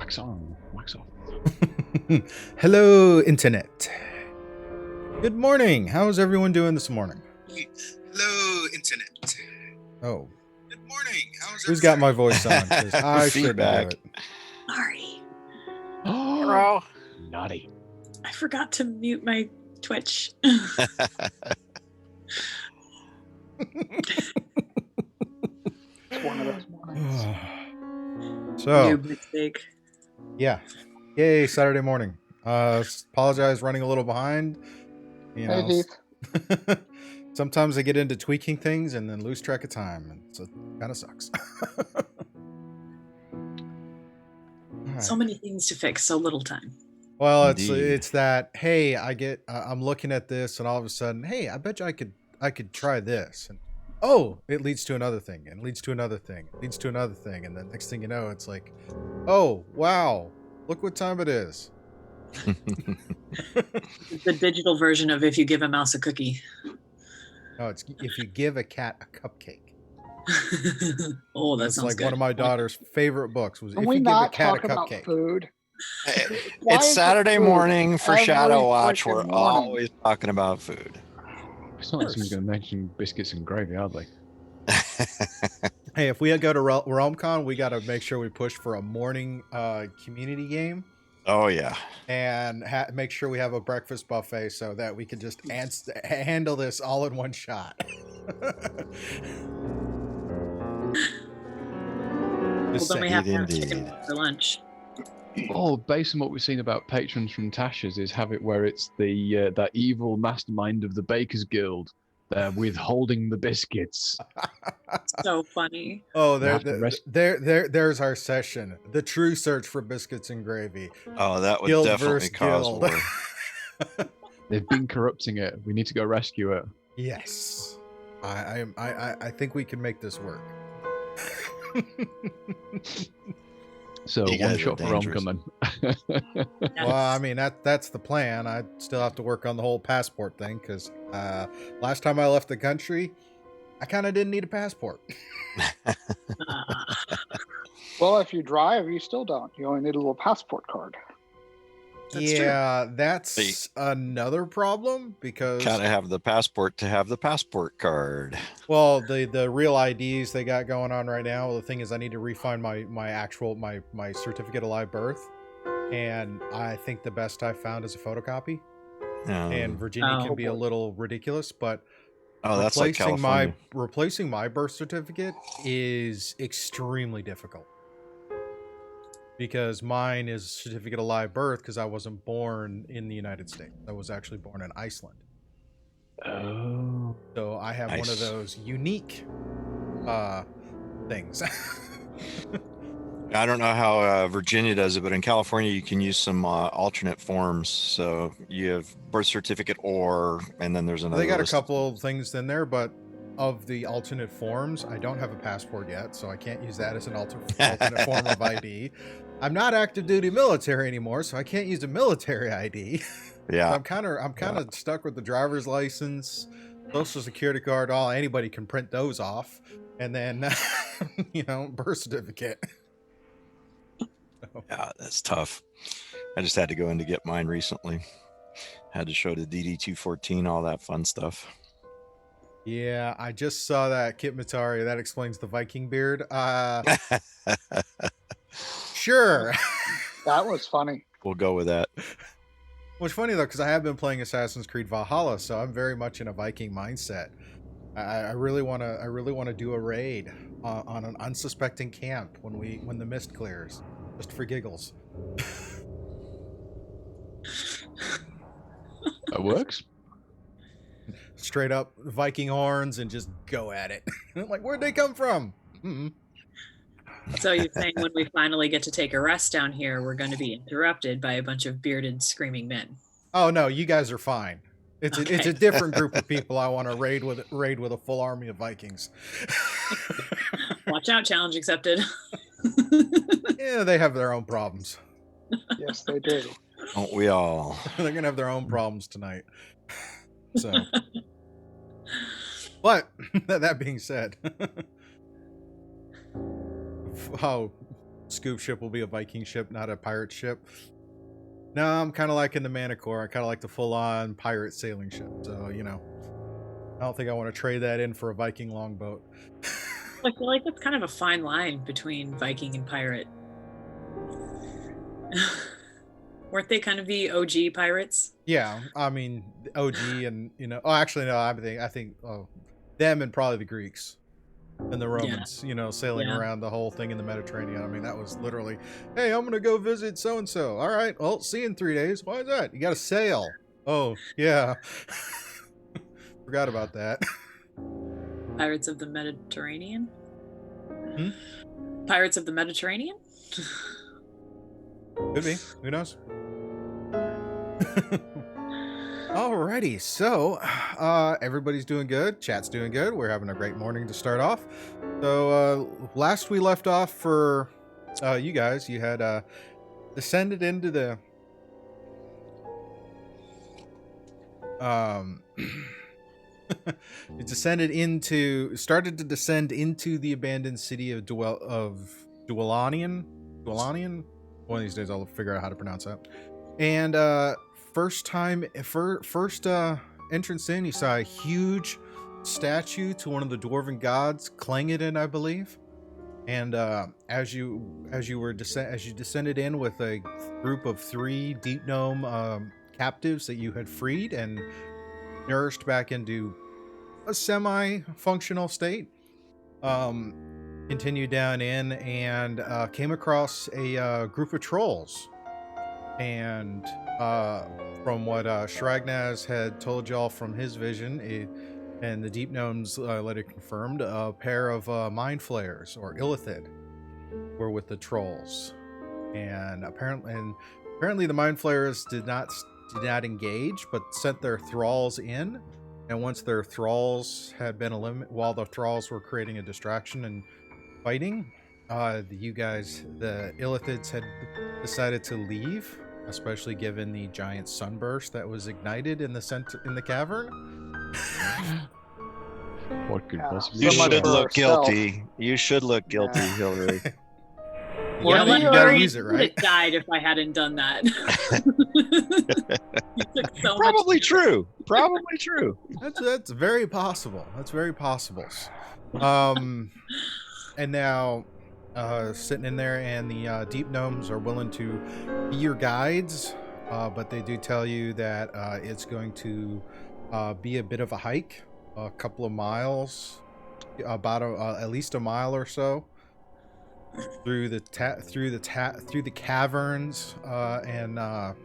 Wax on, wax off. Hello, Internet. Good morning. How's everyone doing this morning? Hello, Internet. Oh. Good morning. How's Who's got my voice on? 'Cause I shouldn't Feedback. do it. Sorry. Oh, naughty. I forgot to mute my Twitch. It's one of those mornings. So, Noob mistake. yeah. Yay, Saturday morning. Apologize running a little behind. You Hey, know, Heath. sometimes I get into tweaking things and then lose track of time. And so it kind of sucks. All So right. many things to fix, so little time. Well, Indeed. it's that, hey, I'm looking at this and all of a sudden, hey, I bet you I could try this. And oh, it leads to another thing and leads to another thing, leads to another thing. And then next thing you know, it's like, oh, wow, look what time it is. It's the digital version of if you give a mouse a cookie. No, it's if you give a cat a cupcake. Oh, that That's sounds like good. one of my daughter's favorite books was Can if we you give a not cat a talk about cupcake. food? Why It's is it Saturday food morning for every Shadow Watch. freaking We're morning? always talking about food. It's not like someone's going to mention biscuits and gravy, are they? Hey, if we go to RealmCon, we got to make sure we push for a morning community game. Oh yeah. And make sure we have a breakfast buffet so that we can just handle this all in one shot. Well, then we have to have Indeed. chicken for lunch. Oh, based on what we've seen about patrons from Tasha's, is have it where it's the that evil mastermind of the Bakers Guild. They're withholding the biscuits. So funny. Oh, have to there's our session. The true search for biscuits and gravy. Oh, that would Guild definitely versus cause guild. war. They've been corrupting it. We need to go rescue it. Yes. I think we can make this work. So You one guys are shot for dangerous. Romcom. Well, I mean that's the plan. I still have to work on the whole passport thing because last time I left the country, I kind of didn't need a passport. Well, if you drive, you still don't. You only need a little passport card. That's true. Yeah, that's another problem because Gotta have the passport to have the passport card. well, the real IDs they got going on right now. The thing is, I need to refine my certificate of live birth, and I think the best I found is a photocopy. And Virginia can be a little ridiculous, but oh, that's like California. replacing my birth certificate is extremely difficult because mine is certificate of live birth because I wasn't born in the United States. I was actually born in Iceland. Oh. So I have one of Nice. those unique things. I don't know how Virginia does it, but in California you can use some alternate forms. So you have birth certificate and then there's another. They got a list. couple of things in there, but of the alternate forms, I don't have a passport yet, so I can't use that as an alternate form of ID. I'm not active duty military anymore, so I can't use a military ID. Yeah. I'm kind of stuck with the driver's license, social security card. Anybody can print those off, and then birth certificate. Yeah, that's tough. I just had to go in to get mine recently. Had to show the DD-214, all that fun stuff. Yeah, I just saw that Kit Matari. That explains the Viking beard. Sure. That was funny. We'll go with that. What's funny though, because I have been playing Assassin's Creed Valhalla, so I'm very much in a Viking mindset. I really want to do a raid on an unsuspecting camp when the mist clears, just for giggles. That works. Straight up Viking horns and just go at it. Like, where'd they come from? Mm-mm. So you're saying when we finally get to take a rest down here, we're going to be interrupted by a bunch of bearded, screaming men. Oh no, you guys are fine. It's Okay. a different group of people I want to raid with a full army of Vikings. Watch out, challenge accepted. Yeah, they have their own problems. Yes, they do. Don't we all? They're gonna have their own problems tonight. So, but that being said, oh, scoop ship will be a Viking ship, not a pirate ship. No, I'm kind of liking the Manicore. I kind of like the full-on pirate sailing ship. So, you know, I don't think I want to trade that in for a Viking longboat. I feel like it's kind of a fine line between Viking and pirate. Weren't they kind of the OG pirates? Yeah, I mean, OG and, you know, oh, actually, no, I think them and probably the Greeks and the Romans, you know, sailing around the whole thing in the Mediterranean. I mean, that was literally, hey, I'm going to go visit so-and-so. All right, well, see you in 3 days. Why is that? You got to sail. Oh, yeah. Forgot about that. Pirates of the Mediterranean? Hmm? Pirates of the Mediterranean? Could be. Who knows? Alrighty, so everybody's doing good. Chat's doing good. We're having a great morning to start off. So last we left off for you guys, you had descended into the you started to descend into the abandoned city of Duelanian. One of these days I'll figure out how to pronounce that. And first entrance in, you saw a huge statue to one of the dwarven gods, Klangedin, I believe. And as you descended in with a group of 3 deep gnome captives that you had freed and nourished back into a semi-functional state, continued down in and came across a group of trolls. And from what Shragnaz had told y'all from his vision, and the deep gnomes later confirmed, a pair of mind flayers or illithid were with the trolls, and apparently the mind flayers did not engage, but sent their thralls in. And once their thralls had been eliminated, while the thralls were creating a distraction and fighting, the illithids had decided to leave, especially given the giant sunburst that was ignited in the cavern. What could Yeah. possibly You So much should for look stealth. guilty. You should look guilty, Yeah. Hillary. You gotta Larry use it, would have right? died if I hadn't done that. You took so much Probably damage. true. Probably true. That's very possible. That's very possible. And now sitting in there, and the deep gnomes are willing to be your guides, but they do tell you that it's going to be a bit of a hike, a couple of miles, about at least a mile or so through the caverns and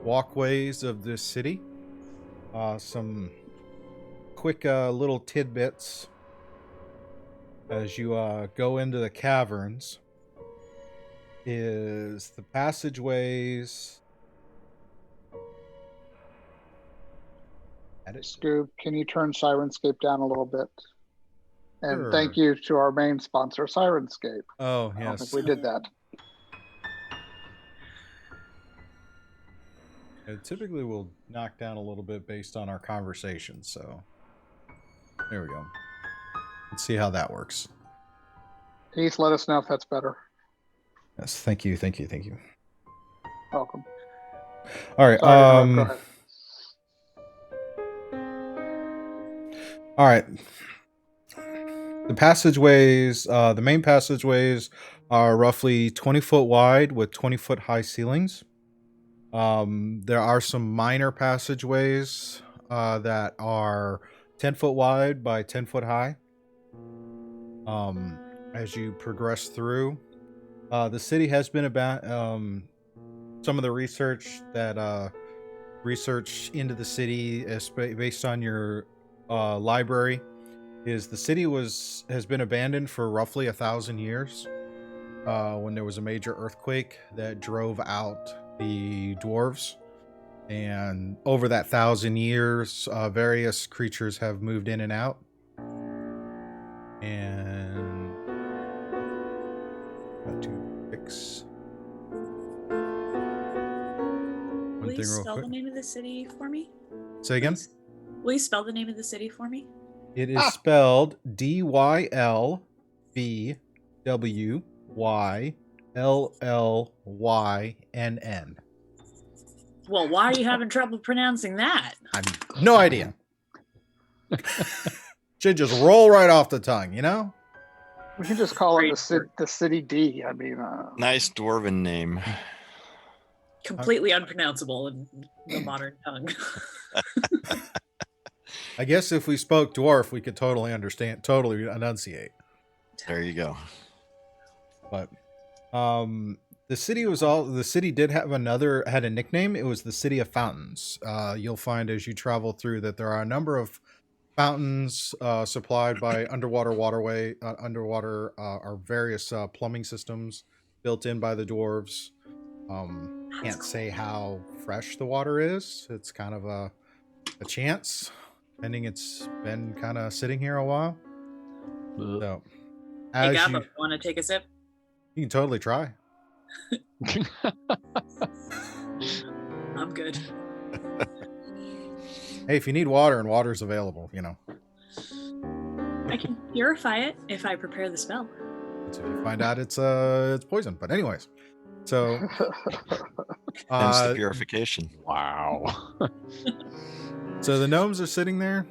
walkways of this city. Some quick little tidbits as you go into the caverns is the passageways. Scoob, can you turn Syrinscape down a little bit? And Sure. thank you to our main sponsor, Syrinscape. Oh, I don't yes. think we did that. It typically will knock down a little bit based on our conversation, so there we go. Let's see how that works. Heath, let us know if that's better. Yes, thank you. Welcome. All right. Sorry, go ahead. All right. The passageways, the main passageways are roughly 20 foot wide with 20-foot high ceilings. There are some minor passageways that are 10 foot wide by 10 foot high. As you progress through, the city has been about some of the research into the city is based on your library. Is the city has been abandoned for roughly 1,000 years when there was a major earthquake that drove out the dwarves, and over that 1,000 years various creatures have moved in and out. And got to fix one Will you thing real spell quick. the name of the city for me? Say again. Please? Will you spell the name of the city for me? It is spelled Dylbwye. Llyynn. Well, why are you having trouble pronouncing that? No idea. Should just roll right off the tongue, you know? We can just call it Great. the city D. I mean, Nice dwarven name. Completely unpronounceable in the modern tongue. I guess if we spoke dwarf, we could totally enunciate. There you go. But the city did have had a nickname. It was the City of Fountains. You'll find as you travel through that there are a number of fountains supplied by underwater or various plumbing systems built in by the dwarves. Can't say how fresh the water is. It's kind of a chance, pending it's been kind of sitting here a while. So, Hey, as Gabba, you want to take a sip? can totally try. I'm good. Hey, if you need water and water's available, you know. I can purify it if I prepare the spell. Until you find out it's poison. But anyways, so Hence the purification. Wow. so the gnomes are sitting there,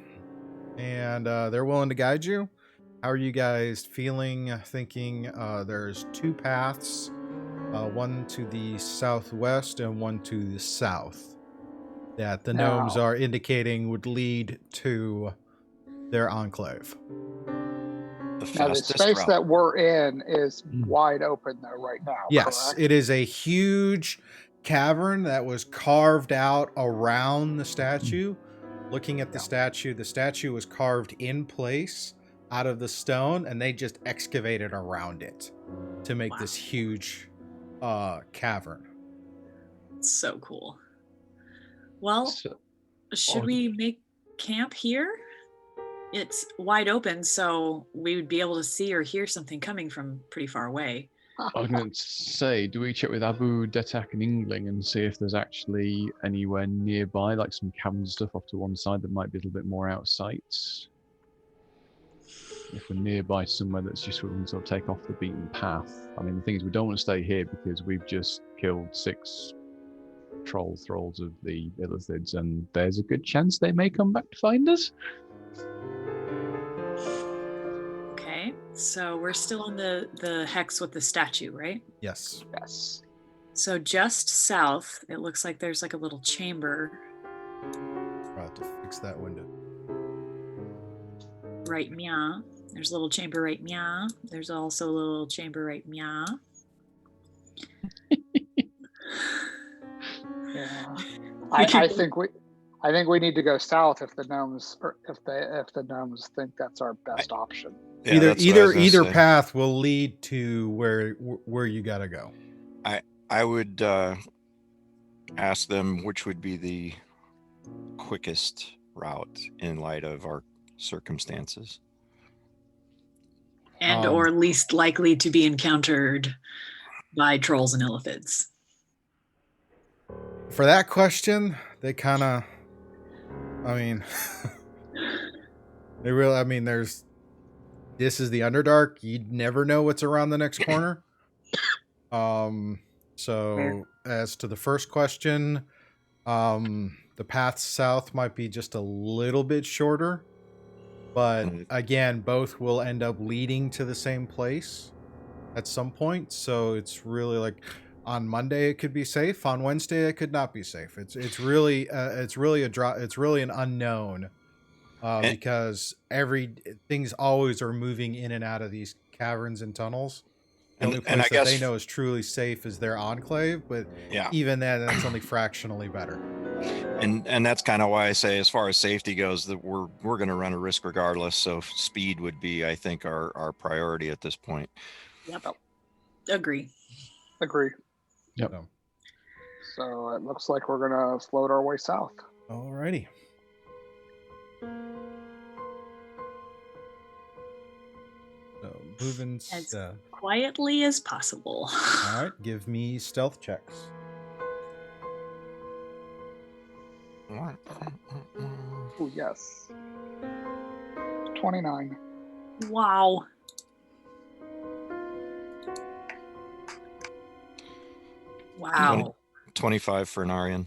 and they're willing to guide you. How are you guys feeling? Thinking there's two paths, one to the southwest and one to the south, that the gnomes are indicating would lead to their enclave. now the space that we're in is wide open though right now. Yes, correct? it is a huge cavern that was carved out around the statue. Looking at the statue was carved in place out of the stone, and they just excavated around it to make this huge cavern. So cool. Well, So- should we make camp here? It's wide open, so we would be able to see or hear something coming from pretty far away. I was going to say, do we check with Abu Detak and Ingling and see if there's actually anywhere nearby, like some cabin stuff off to one side that might be a little bit more out of sight? If we're nearby somewhere that's just sort of take off the beaten path. I mean, the thing is, we don't want to stay here because we've just killed 6 thralls of the Illithids, and there's a good chance they may come back to find us. Okay, so we're still on the hex with the statue, right? Yes. Yes. So just south, it looks like there's like a little chamber. I'll have to fix that window. Right, meow. There's a little chamber right, meow. There's also a little chamber right, meow. Yeah. I think we need to go south if the gnomes think that's our best option. Yeah, that's what I was gonna either say. path will lead to where you gotta go. I would ask them which would be the quickest route in light of our circumstances. And or least likely to be encountered by trolls and illithids. For that question, they kind of, I mean, they really, I mean, this is the Underdark. You'd never know what's around the next corner. So as to the first question, the path south might be just a little bit shorter, but again, both will end up leading to the same place at some point. So it's really like, on Monday it could be safe. On Wednesday it could not be safe. It's really an unknown because things always are moving in and out of these caverns and tunnels. The only place that they know is truly safe is their enclave, but even then, that's only fractionally better. And that's kind of why I say, as far as safety goes, that we're going to run a risk regardless. So speed would be, I think, our priority at this point. Yep. Agree. Yep. So it looks like we're gonna float our way south. Alrighty. So moving as quietly as possible. All right, give me stealth checks. Oh yes. 29. Wow. Wow. 25 for Narian.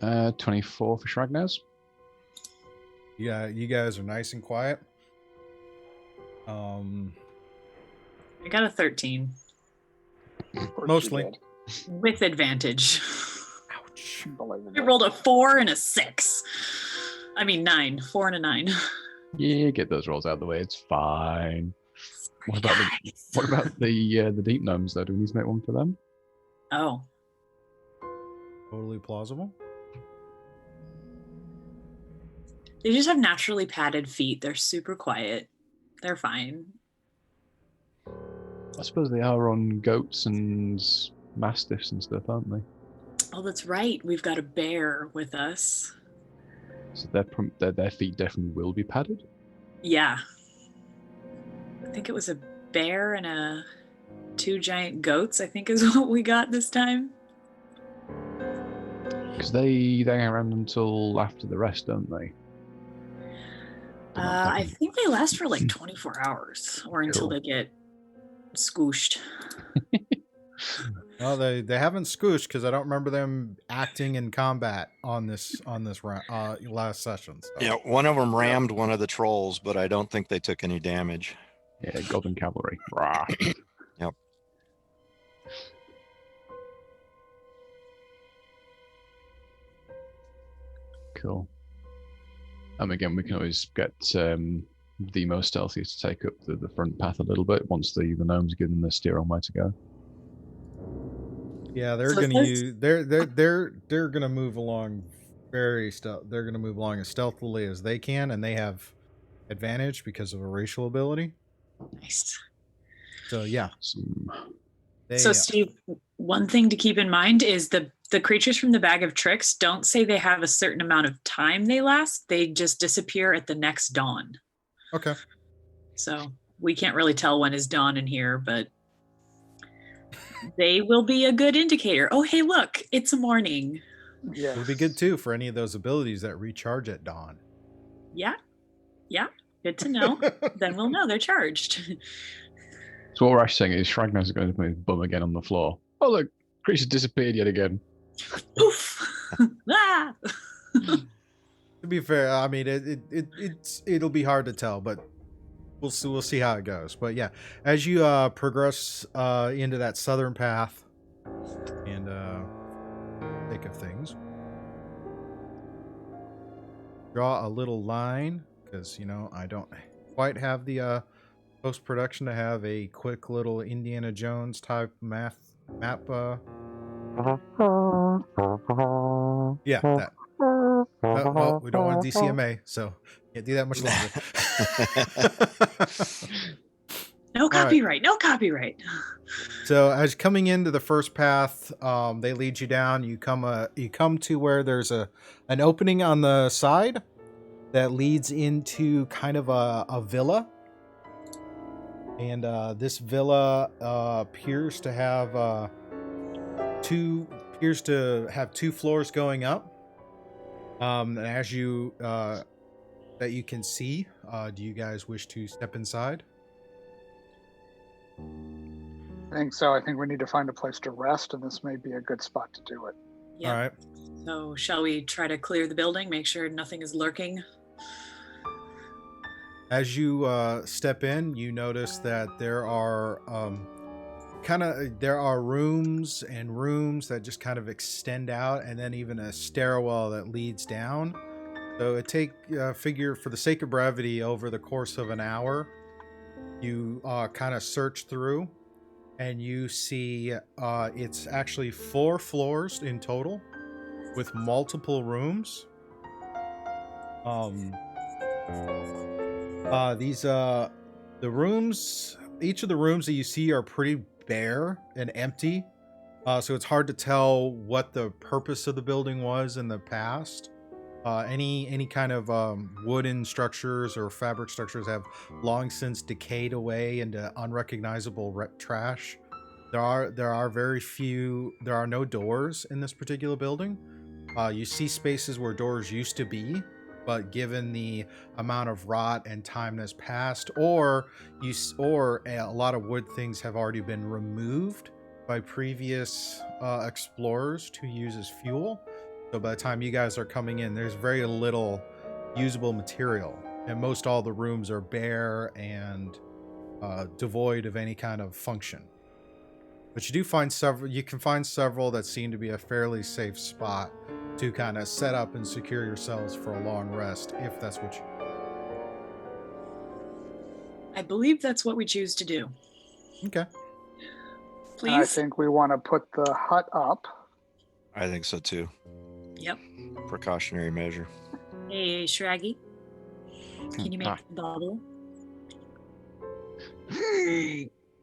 24 for Shragnes. Yeah, you guys are nice and quiet. I got a 13 Of course Mostly. you did. with advantage. Ouch. I Unbelievable. rolled a 4 and a 6. I mean 9. 4 and a 9. Yeah, get those rolls out of the way. It's fine. What about Nice. What about the deep gnomes though? Do we need to make one for them? Oh, Totally plausible. they just have naturally padded feet. They're super quiet. They're fine. I suppose they are on goats and mastiffs and stuff, aren't they? Oh, that's right. We've got a bear with us. So their feet definitely will be padded. Yeah. I think it was a bear and 2 giant goats, I think is what we got this time. Because they hang around until after the rest, don't they? They're not I attacking. think they last for like 24 hours or until Cool. they get squooshed. No, they haven't scooshed because I don't remember them acting in combat on this round, last session. So. Yeah, one of them rammed one of the trolls, but I don't think they took any damage. Yeah, Goblin Cavalry. Rah. Yep. Cool. Again, we can always get the most stealthiest to take up the front path a little bit once the gnomes give them the steer on where to go. Yeah, they're So gonna let's- use they're gonna move along very stealth. They're gonna move along as stealthily as they can, and they have advantage because of a racial ability. Nice. So yeah, they, So Steve, one thing to keep in mind is the creatures from the Bag of Tricks don't say they have a certain amount of time they last. They just disappear at the next dawn. okay. So we can't really tell when is dawn in here, but they will be a good indicator. Oh, hey, look, it's morning. Yeah. It'll be good too for any of those abilities that recharge at dawn. Yeah. Yeah. Good to know. Then we'll know they're charged. So what we're actually saying is Shragnos is going to put his bum again on the floor. Oh look, creature disappeared yet again. Poof. Ah! To be fair, I mean it'll be hard to tell, but we'll see how it goes. But yeah, as you progress into that southern path and think of things, draw a little line because I don't quite have the post-production to have a quick little Indiana Jones type map. Yeah, that. Well, we don't want DCMA, so can't do that much longer. No copyright. No copyright. So as coming into the first path, they lead you down. You come to where there's an opening on the side that leads into kind of a villa. And this villa appears to have two floors going up. And as you that you can see, do you guys wish to step inside? I think so. I think we need to find a place to rest, and this may be a good spot to do it. Yeah. All right. So shall we try to clear the building, make sure nothing is lurking? As you step in, you notice that there are rooms and rooms that just kind of extend out, and then even a stairwell that leads down. So it figure for the sake of brevity, over the course of an hour, you kind of search through, and you see it's actually 4 floors in total, with multiple rooms. Each of the rooms that you see are pretty bare and empty. So it's hard to tell what the purpose of the building was in the past. Any kind of wooden structures or fabric structures have long since decayed away into unrecognizable trash. There are no doors in this particular building. You see spaces where doors used to be, but given the amount of rot and time that's passed, or a lot of wood things have already been removed by previous explorers to use as fuel. So by the time you guys are coming in, there's very little usable material, and most all the rooms are bare and devoid of any kind of function. But you do find several. You can find several that seem to be a fairly safe spot to kind of set up and secure yourselves for a long rest, if that's what you. I believe that's what we choose to do. Okay. Please. I think we want to put the hut up. I think so too. Yep. Precautionary measure. Hey, Shraggy. Can you make the bubble?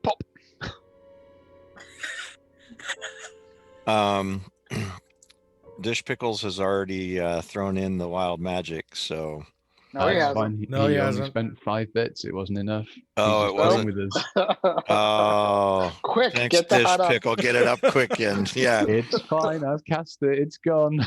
Pop. Dish Pickles has already thrown in the wild magic, so. No, he That's hasn't. fine. No, he only hasn't. spent 5 bits. It wasn't enough. Oh, He's it just wasn't? playing with us. Oh, Quick, thanks, get the Dish hut up. Pickle. Get it up quick, and yeah. It's fine. I've cast it. It's gone.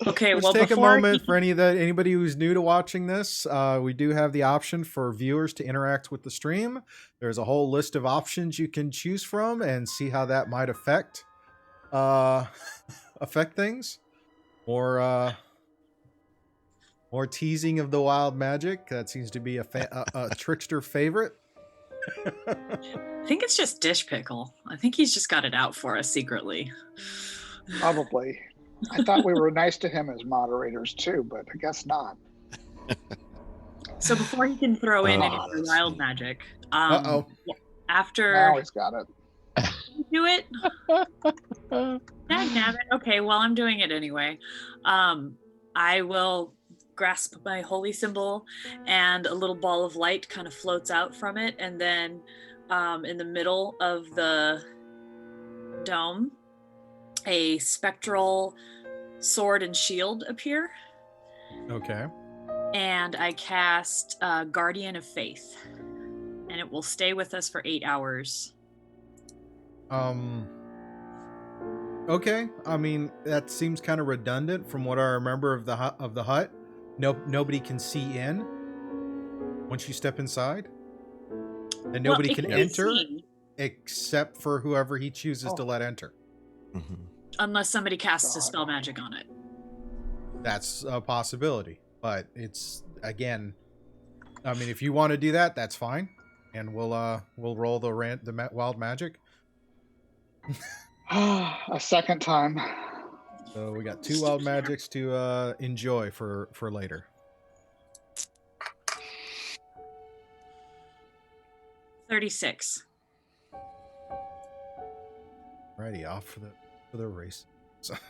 Okay, Let's well, take a before moment for anybody who's new to watching this. We do have the option for viewers to interact with the stream. There's a whole list of options you can choose from and see how that might affect things. More teasing of the wild magic. That seems to be a trickster favorite. I think it's just Dish Pickle. I think he's just got it out for us secretly. Probably. I thought we were nice to him as moderators too, but I guess not. So before he can throw in any Oh, more that's wild neat. magic, Uh-oh. after Now he's got it. you do it, dagnabbit. Okay, well, I'm doing it anyway. I will grasp my holy symbol, and a little ball of light kind of floats out from it, and then in the middle of the dome, a spectral sword and shield appear, Okay. and I cast Guardian of Faith, and it will stay with us for 8 hours. Okay. I mean, that seems kind of redundant from what I remember of the hut. Nobody can see in once you step inside, and nobody Well, it can be enter seen, except for whoever he chooses to let enter. Mhm. unless somebody casts a spell magic on it. That's a possibility, but it's again. I mean, if you want to do that, that's fine, and we'll roll the wild magic. A second time. So we got 2 wild magics to enjoy for later. $36. Righty, off for the race. So, I'm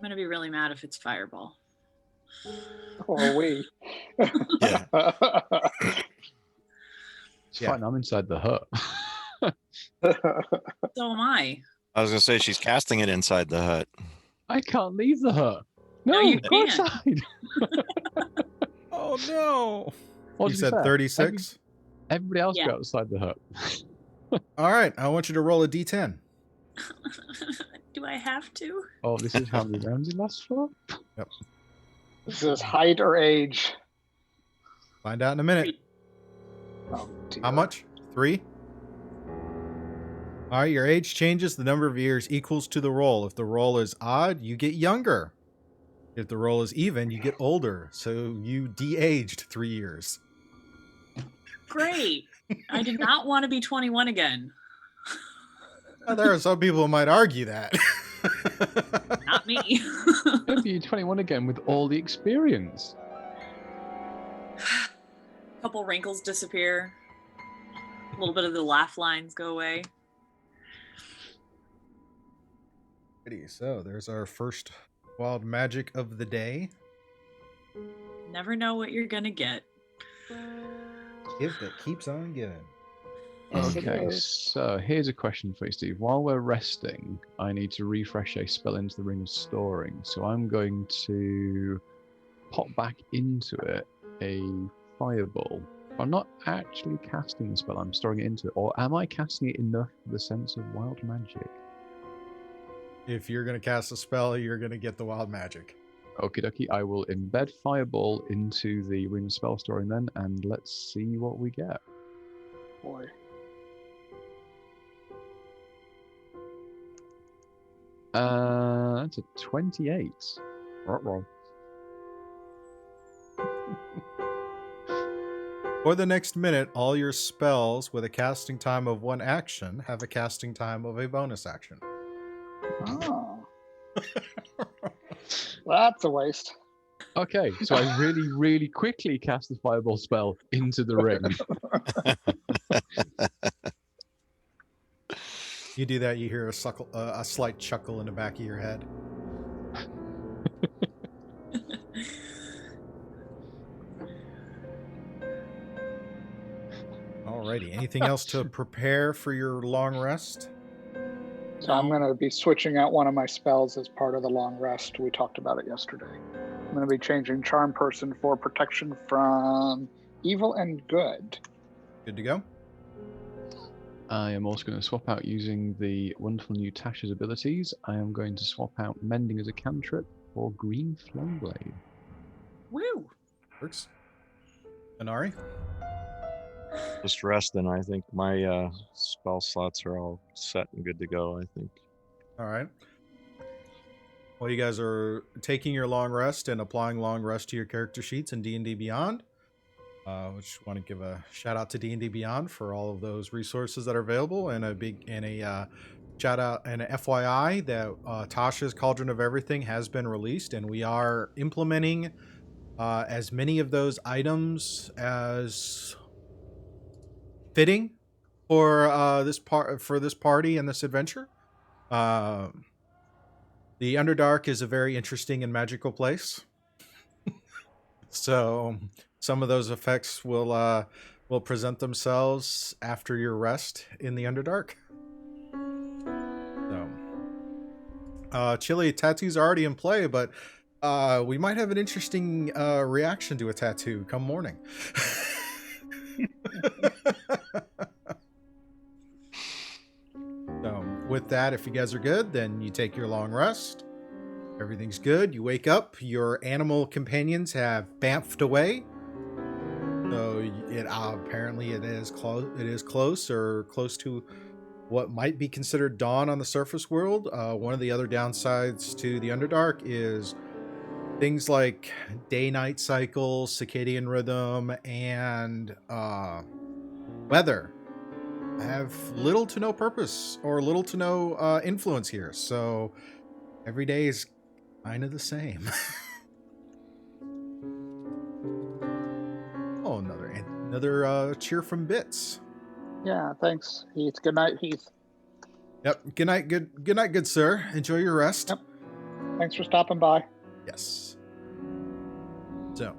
gonna be really mad if it's Fireball. Or we. Yeah. It's Yeah. fine. I'm inside the hut. So am I. I was gonna say she's casting it inside the hut. I can't leave the hut. No, No, you go can't. outside. oh no! Well, You to be said fair, 36. Everybody else Yeah. go outside the hut. All right, I want you to roll a d10. Do I have to? Oh, this is how many rounds it lasts for? This is height or age. Find out in a minute. Oh, dear. How much? 3? All right, your age changes. The number of years equals to the roll. If the roll is odd, you get younger. If the roll is even, you get older. So you de-aged 3 years. Great. I did not want to be 21 again. Well, there are some people who might argue that. Not me. Maybe you're 21 again with all the experience. Couple wrinkles disappear. A little bit of the laugh lines go away. Alrighty, so there's our first wild magic of the day. Never know what you're gonna get. Gift that keeps on giving. Yes, it Okay, is. so here's a question for you, Steve. While we're resting, I need to refresh a spell into the Ring of Storing. So I'm going to pop back into it a fireball. I'm not actually casting the spell, I'm storing it into it. Or am I casting it enough for the sense of wild magic? If you're going to cast a spell, you're going to get the wild magic. Okie dokie, I will embed fireball into the Ring of Spell Storing then, and let's see what we get. Boy. That's a 28. Ruh-roh. For the next minute, all your spells with a casting time of 1 action have a casting time of a bonus action. Oh. Well, that's a waste. Okay, so I really, really quickly cast the fireball spell into the ring. You do that, you hear a slight chuckle in the back of your head. Alrighty, anything else to prepare for your long rest? So I'm going to be switching out one of my spells as part of the long rest. We talked about it yesterday. I'm going to be changing Charm Person for protection from evil and good. Good to go? I am also going to swap out using the wonderful new Tasha's abilities. I am going to swap out Mending as a cantrip for Green Flame Blade. Woo! Works. Inari? Just resting. I think my spell slots are all set and good to go. I think. All right. Well, you guys are taking your long rest and applying long rest to your character sheets in D&D Beyond. Which want to give a shout out to D&D Beyond for all of those resources that are available, and a shout out and a FYI that Tasha's Cauldron of Everything has been released, and we are implementing as many of those items as fitting for this party and this adventure. The Underdark is a very interesting and magical place, so some of those effects will present themselves after your rest in the Underdark. So, Chili, tattoos are already in play, but we might have an interesting reaction to a tattoo come morning. So, with that, if you guys are good, then you take your long rest. Everything's good. You wake up. Your animal companions have bamfed away. So apparently it is close. It is close or close to what might be considered dawn on the surface world. One of the other downsides to the Underdark is things like day-night cycles, circadian rhythm, and weather have little to no purpose or little to no influence here. So every day is kind of the same. Oh, another cheer from Bits. Yeah, thanks, Heath. Good night, Heath. Yep. Good night, good sir. Enjoy your rest. Yep. Thanks for stopping by. Yes. So.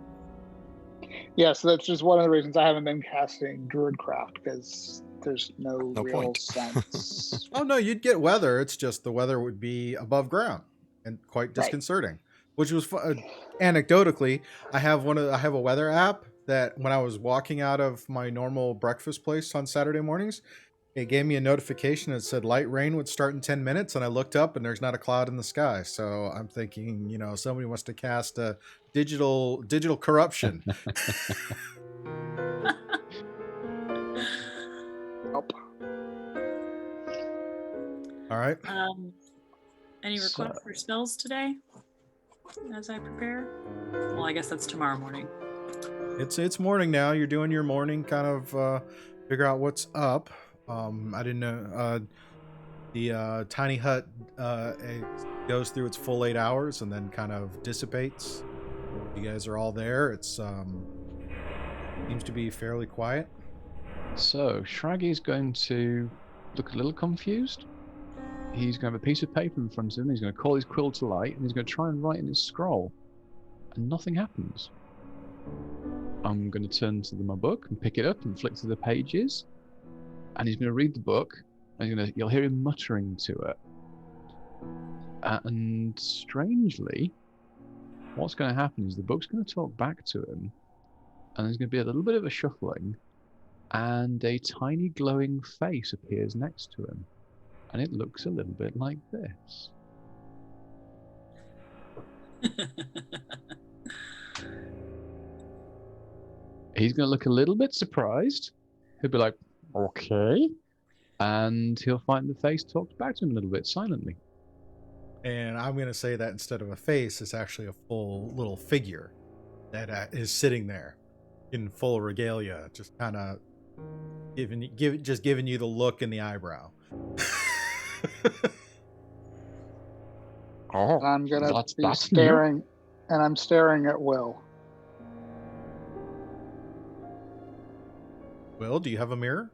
Yeah, so that's just one of the reasons I haven't been casting Druidcraft, because there's no real point. sense. Oh no, you'd get weather. It's just the weather would be above ground and quite disconcerting. Right. Which was anecdotally, I have a weather app that when I was walking out of my normal breakfast place on Saturday mornings, it gave me a notification that said light rain would start in 10 minutes, and I looked up and there's not a cloud in the sky. So I'm thinking, somebody wants to cast a digital corruption. Nope. All right. Any requests for spells today as I prepare? Well, I guess that's tomorrow morning. It's morning now. You're doing your morning kind of figure out what's up. I didn't know the tiny hut it goes through its full 8 hours and then kind of dissipates. You guys are all there. It's seems to be fairly quiet. So Shraggy's going to look a little confused. He's going to have a piece of paper in front of him. He's going to call his quill to light, and he's going to try and write in his scroll, and nothing happens. I'm going to turn to my book and pick it up and flick through the pages, and he's going to read the book, and you'll hear him muttering to it. And strangely, what's going to happen is the book's going to talk back to him, and there's going to be a little bit of a shuffling, and a tiny glowing face appears next to him. And it looks a little bit like this. He's going to look a little bit surprised. He'll be like, okay. And he'll find the face talks back to him a little bit silently. And I'm going to say that instead of a face, it's actually a full little figure that is sitting there in full regalia, just kind of giving you the look in the eyebrow. Oh, And I'm gonna that's be new. staring, and I'm staring at Will. Will, do you have a mirror?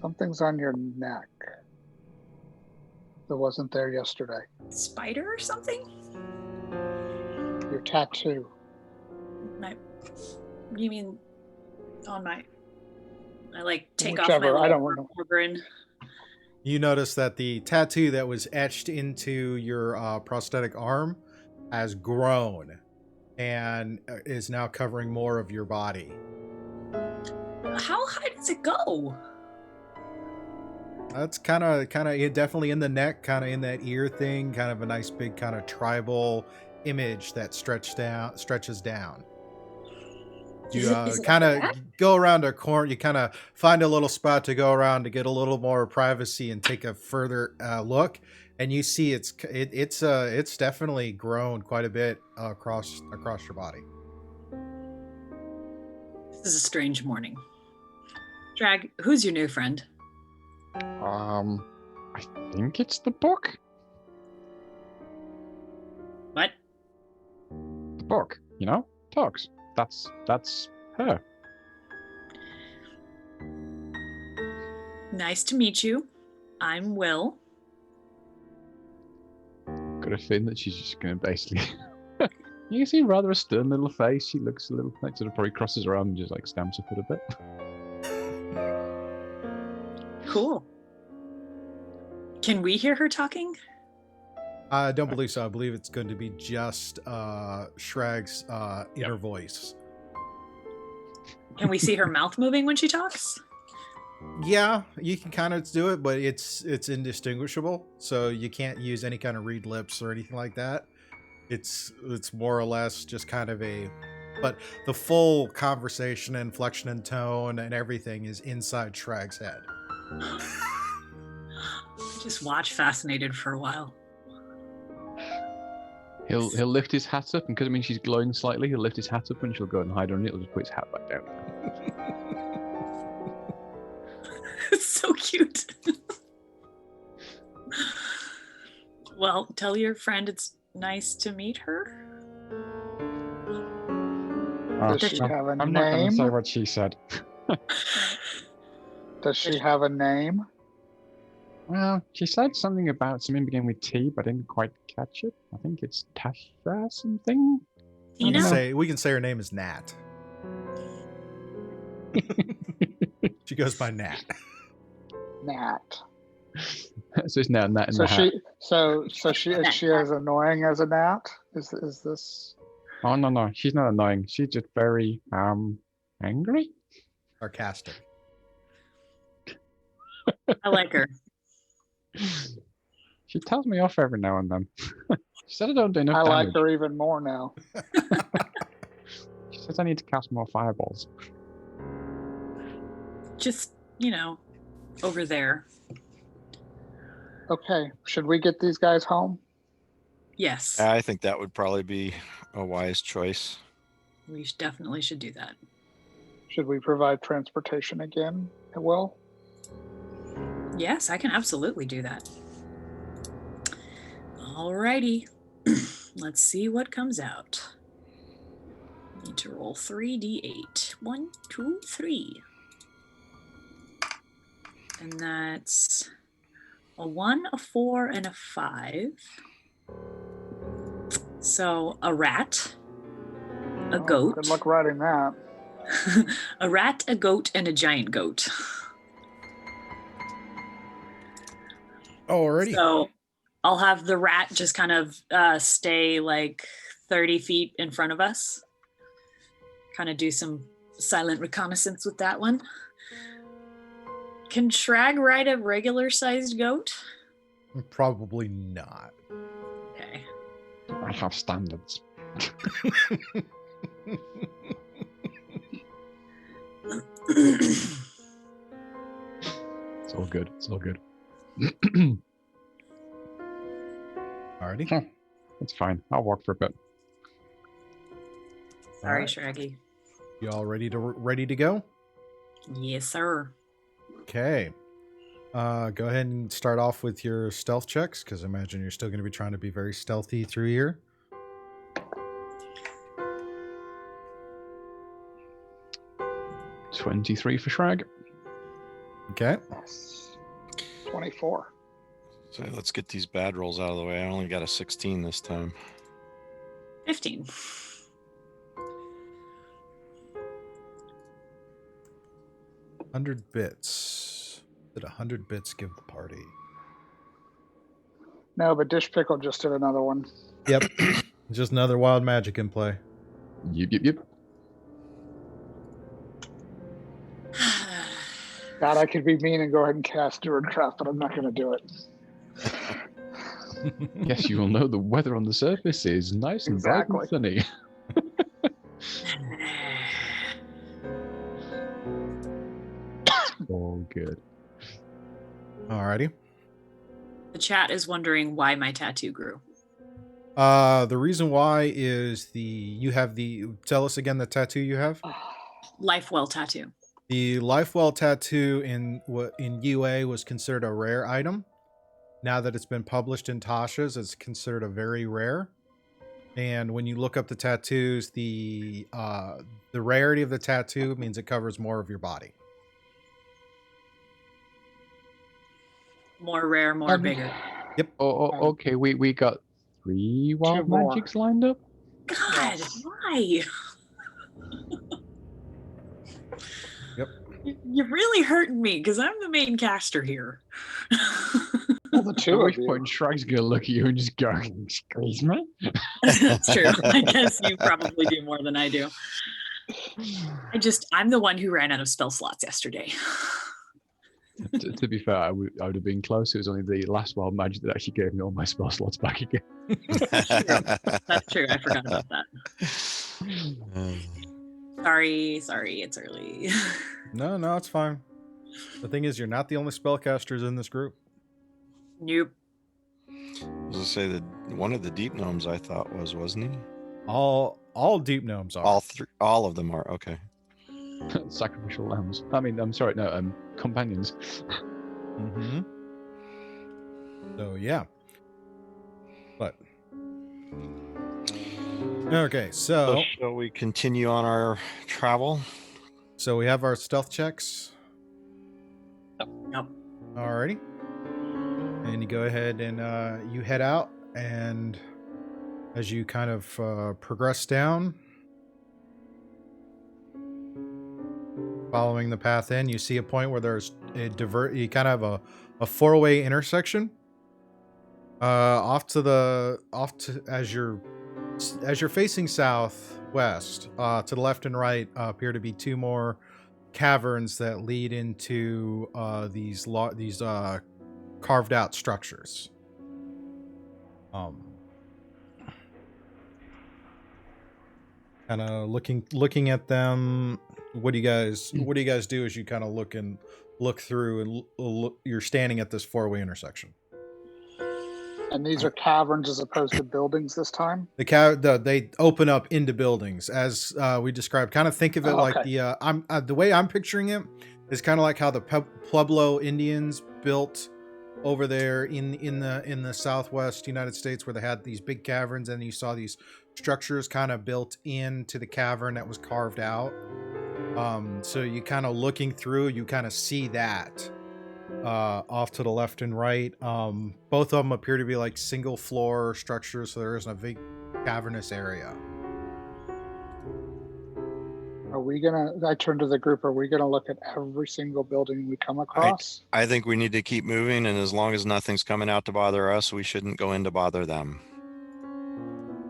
Something's on your neck that wasn't there yesterday. Spider or something? Your tattoo. You mean on my? I like take Whichever, off my I don't little know. grin. You notice that the tattoo that was etched into your prosthetic arm has grown and is now covering more of your body. How high does it go? That's kind of definitely in the neck, kind of in that ear thing, kind of a nice big kind of tribal image that stretches down. You Is it kind like of go around a corner. You kind of find a little spot to go around to get a little more privacy and take a further look, and you see it's definitely grown quite a bit across your body. This is a strange morning. Drag, who's your new friend? I think it's the book. What? The book, talks. That's her. Nice to meet you. I'm Will. Got a feeling that she's just going to basically. You can see rather a stern little face. She looks a little like sort of probably crosses her arm and just like stamps her foot a bit. Cool. Can we hear her talking? I don't believe so. I believe it's going to be just Shrag's inner voice. Can we see her mouth moving when she talks? Yeah, you can kind of do it, but it's indistinguishable. So you can't use any kind of read lips or anything like that. It's more or less just kind of but the full conversation, inflection and tone and everything is inside Shrag's head. Just watch fascinated for a while. He'll lift his hat up, and because she's glowing slightly, he'll lift his hat up and she'll go and hide under it. He'll just put his hat back down. It's so cute. Well, tell your friend it's nice to meet her. Does she have a I'm not going to name? say what she said. Does she have a name? Well, she said something about something beginning with T, but I didn't quite catch it. I think it's Tasha something. We Tina? can say her name is Nat. She goes by Nat. Nat. So it's now Nat in So the hat. she is she as annoying as a gnat? Is this? Oh no, she's not annoying. She's just very angry. Sarcastic. I like her. She tells me off every now and then. She said I don't do enough I damage. like her even more now. She says I need to cast more fireballs. Just, over there. Okay, should we get these guys home? Yes, I think that would probably be a wise choice. we definitely should do that. Should we provide transportation again? It will. Yes, I can absolutely do that. Alrighty. Let's see what comes out. Need to roll 3d8. 1, 2, 3. And that's a 1, a 4, and a 5. So a rat, a goat. Good luck riding that. A rat, a goat, and a giant goat. Alrighty. So I'll have the rat just kind of stay like 30 feet in front of us. Kind of do some silent reconnaissance with that one. Can Shrag ride a regular sized goat? Probably not. Okay. I have standards. It's all good. It's all good. Alrighty. That's fine. I'll walk for a bit. Sorry, Alright. Shaggy. You all ready to go? Yes, sir. Okay. Go ahead and start off with your stealth checks, because I imagine you're still going to be trying to be very stealthy through here. $23 for Shrag. Okay. 24. So let's get these bad rolls out of the way. I only got a 16 this time. 15. 100 bits. Did 100 bits give the party? No, but Dish Pickle just did another one. Yep. Just another wild magic in play. Yep. God, I could be mean and go ahead and cast Druidcraft, but I'm not going to do it. Yes, you will know the weather on the surface is nice and bright Exactly. and sunny. All good. Alrighty. The chat is wondering why my tattoo grew. The reason why is tell us again the tattoo you have. Lifewell tattoo. The Lifewell tattoo in UA was considered a rare item. Now that it's been published in Tasha's, it's considered a very rare. And when you look up the tattoos, the rarity of the tattoo means it covers more of your body. More rare, more bigger. Okay. We got 3 wild more. magics lined up. God, Yes. why? Yep. You're really hurting me because I'm the main caster here. Well, the At two which of you. point, Shrag's gonna look at you and just go, "Excuse me." That's true. I guess you probably do more than I do. I'm the one who ran out of spell slots yesterday. To be fair, I would have been close. It was only the last wild magic that actually gave me all my spell slots back again. That's true. I forgot about that. Sorry, it's early. No, it's fine. The thing is, you're not the only spellcasters in this group. Nope. I was gonna say that one of the deep gnomes I thought wasn't he? All deep gnomes are. All of them are okay. Sacrificial lambs. I'm sorry, no, companions. Mm-hmm. So yeah. But okay, so Shall we continue on our travel? so we have our stealth checks. Nope. Alrighty. And you go ahead and you head out, and as you kind of progress down, following the path in, you see a point where there's you kind of have a 4-way intersection. As you're facing southwest, to the left and right appear to be 2 more caverns that lead into these carved out structures. Kind of looking at them. What do you guys do as you kind of look through and you're standing at this 4-way intersection? And these are caverns as opposed to buildings this time? They open up into buildings, as we described. Kind of think of it like okay. the way I'm picturing it is kind of like how the Pueblo Indians built over there in the Southwest United States, where they had these big caverns, and you saw these structures kind of built into the cavern that was carved out. So you kind of looking through, you kind of see that off to the left and right. Both of them appear to be like single floor structures, so there isn't a big cavernous area. I turn to the group, are we going to look at every single building we come across? I think we need to keep moving, and as long as nothing's coming out to bother us, we shouldn't go in to bother them.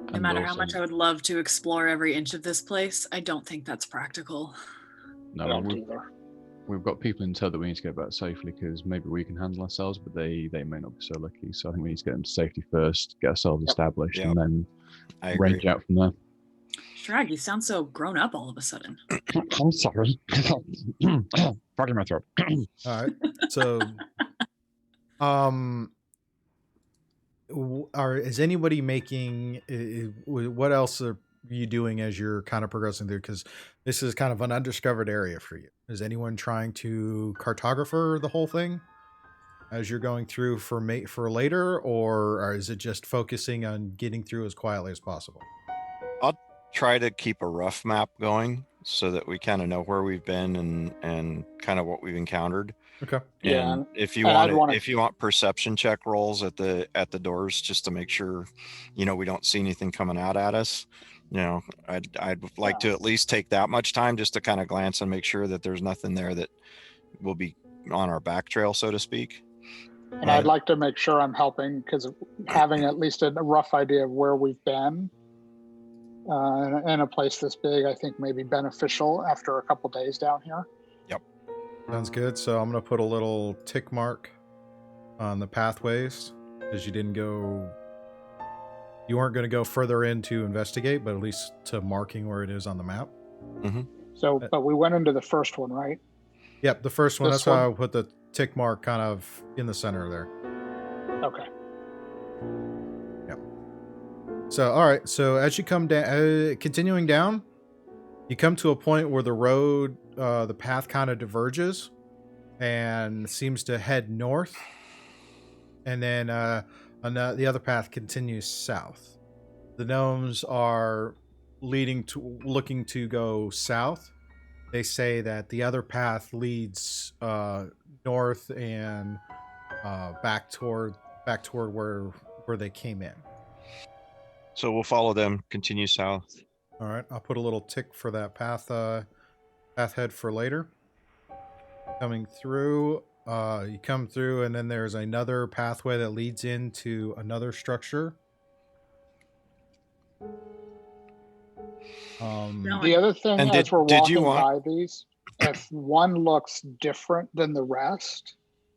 No And matter how also- much I would love to explore every inch of this place, I don't think that's practical. I No, don't either. we've got people in tow that we need to get back safely, because maybe we can handle ourselves, but they may not be so lucky. So I think we need to get them to safety first, get ourselves established, Yep. and then I agree. range out from there. Shrag, you sound so grown up all of a sudden. I'm sorry. Frog in my throat. All right. So, is anybody making? What else are you doing as you're kind of progressing through? Because this is kind of an undiscovered area for you. Is anyone trying to cartographer the whole thing as you're going through for later, or is it just focusing on getting through as quietly as possible? I'll try to keep a rough map going so that we kind of know where we've been and kind of what we've encountered. Okay. Yeah, And if you and I'd want wanna- if you want perception check rolls at the doors just to make sure, we don't see anything coming out at us. I'd like to at least take that much time just to kind of glance and make sure that there's nothing there that will be on our back trail, so to speak. And I'd like to make sure I'm helping, because having at least a rough idea of where we've been in a place this big, I think may be beneficial after a couple days down here. Sounds good. So I'm going to put a little tick mark on the pathways, because you weren't going to go further in to investigate, but at least to marking where it is on the map. So, but we went into the first one, right? Yep, the first one. This That's why I put the tick mark kind of in the center there. Okay. Yep. So, all right. So as you come down, continuing down, you come to a point where the road, the path kind of diverges and seems to head north. And then the other path continues south. The gnomes are looking to go south. They say that the other path leads north and back toward where they came in. So we'll follow them, continue south. All right, I'll put a little tick for that path head for later. Coming through, you come through, and then there's another pathway that leads into another structure. The other thing, And as we're did you walking want- by these, if one looks different than the rest,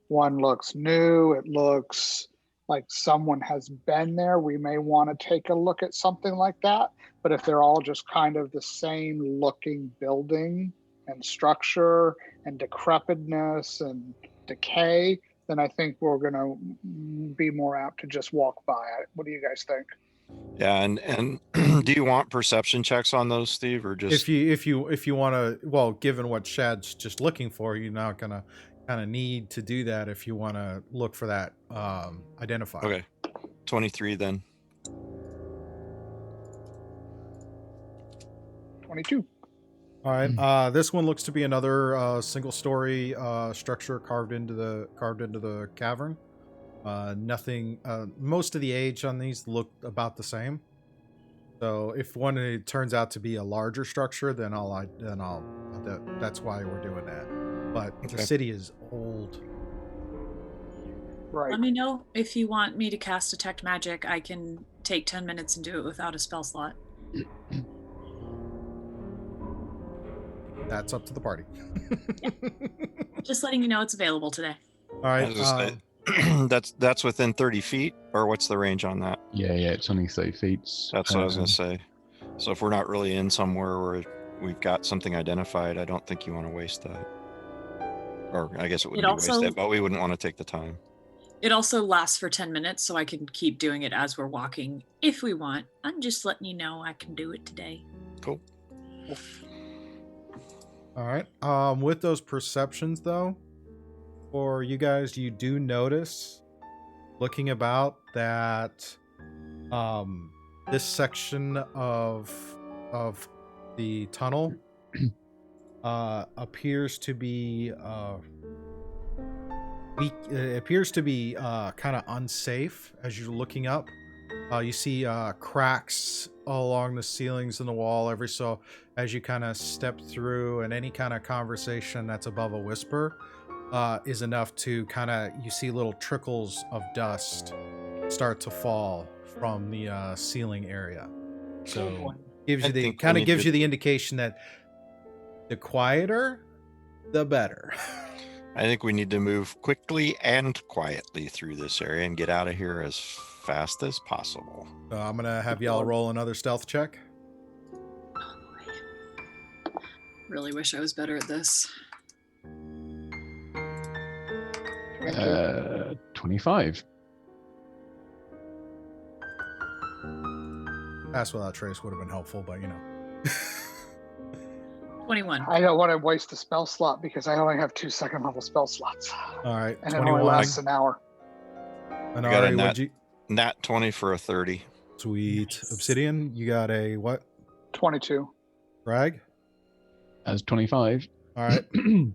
one looks new, it looks like someone has been there, we may want to take a look at something like that. But if they're all just kind of the same looking building and structure and decrepitness and decay, then I think we're going to be more apt to just walk by it. What do you guys think? Yeah, and do you want perception checks on those, Steve, or just if you want to? Well, given what Shad's just looking for, you're not gonna kind of need to do that if you want to look for that identifier. Okay, 23 then. 22. All right. This one looks to be another single-story structure carved into the cavern. Nothing. Most of the age on these look about the same. So if one turns out to be a larger structure, then that's why we're doing that. But the city is old. Right. Let me know if you want me to cast Detect Magic. I can take 10 minutes and do it without a spell slot. That's up to the party. Just letting you know it's available today. All right. That's within 30 feet, or what's the range on that? Yeah, it's only 30 feet. That's what I was going to say. So if we're not really in somewhere where we've got something identified, I don't think you want to waste that. Or I guess it wouldn't be wasted, but we wouldn't want to take the time. It also lasts for 10 minutes, so I can keep doing it as we're walking if we want. I'm just letting you know I can do it today. Cool. All right. With those perceptions, though, for you guys, you do notice, looking about, that this section of the tunnel appears to be kind of unsafe. As you're looking up, you see cracks along the ceilings and the wall as you kind of step through, and any kind of conversation that's above a whisper is enough to you see little trickles of dust start to fall from the ceiling area. So gives you the indication that the quieter, the better. I think we need to move quickly and quietly through this area and get out of here as fast as possible. So I'm gonna have y'all roll another stealth check. Oh boy. Really wish I was better at this. 25. Pass without trace would have been helpful, but you know. 21. I don't want to waste a spell slot because I only have 2 second level spell slots. All right, And it only 21. lasts an hour. And I got a Ari, nat- what'd you? Nat 20 for a 30. Sweet. Nice. Obsidian, you got a what? 22. Rag? As 25. All right. And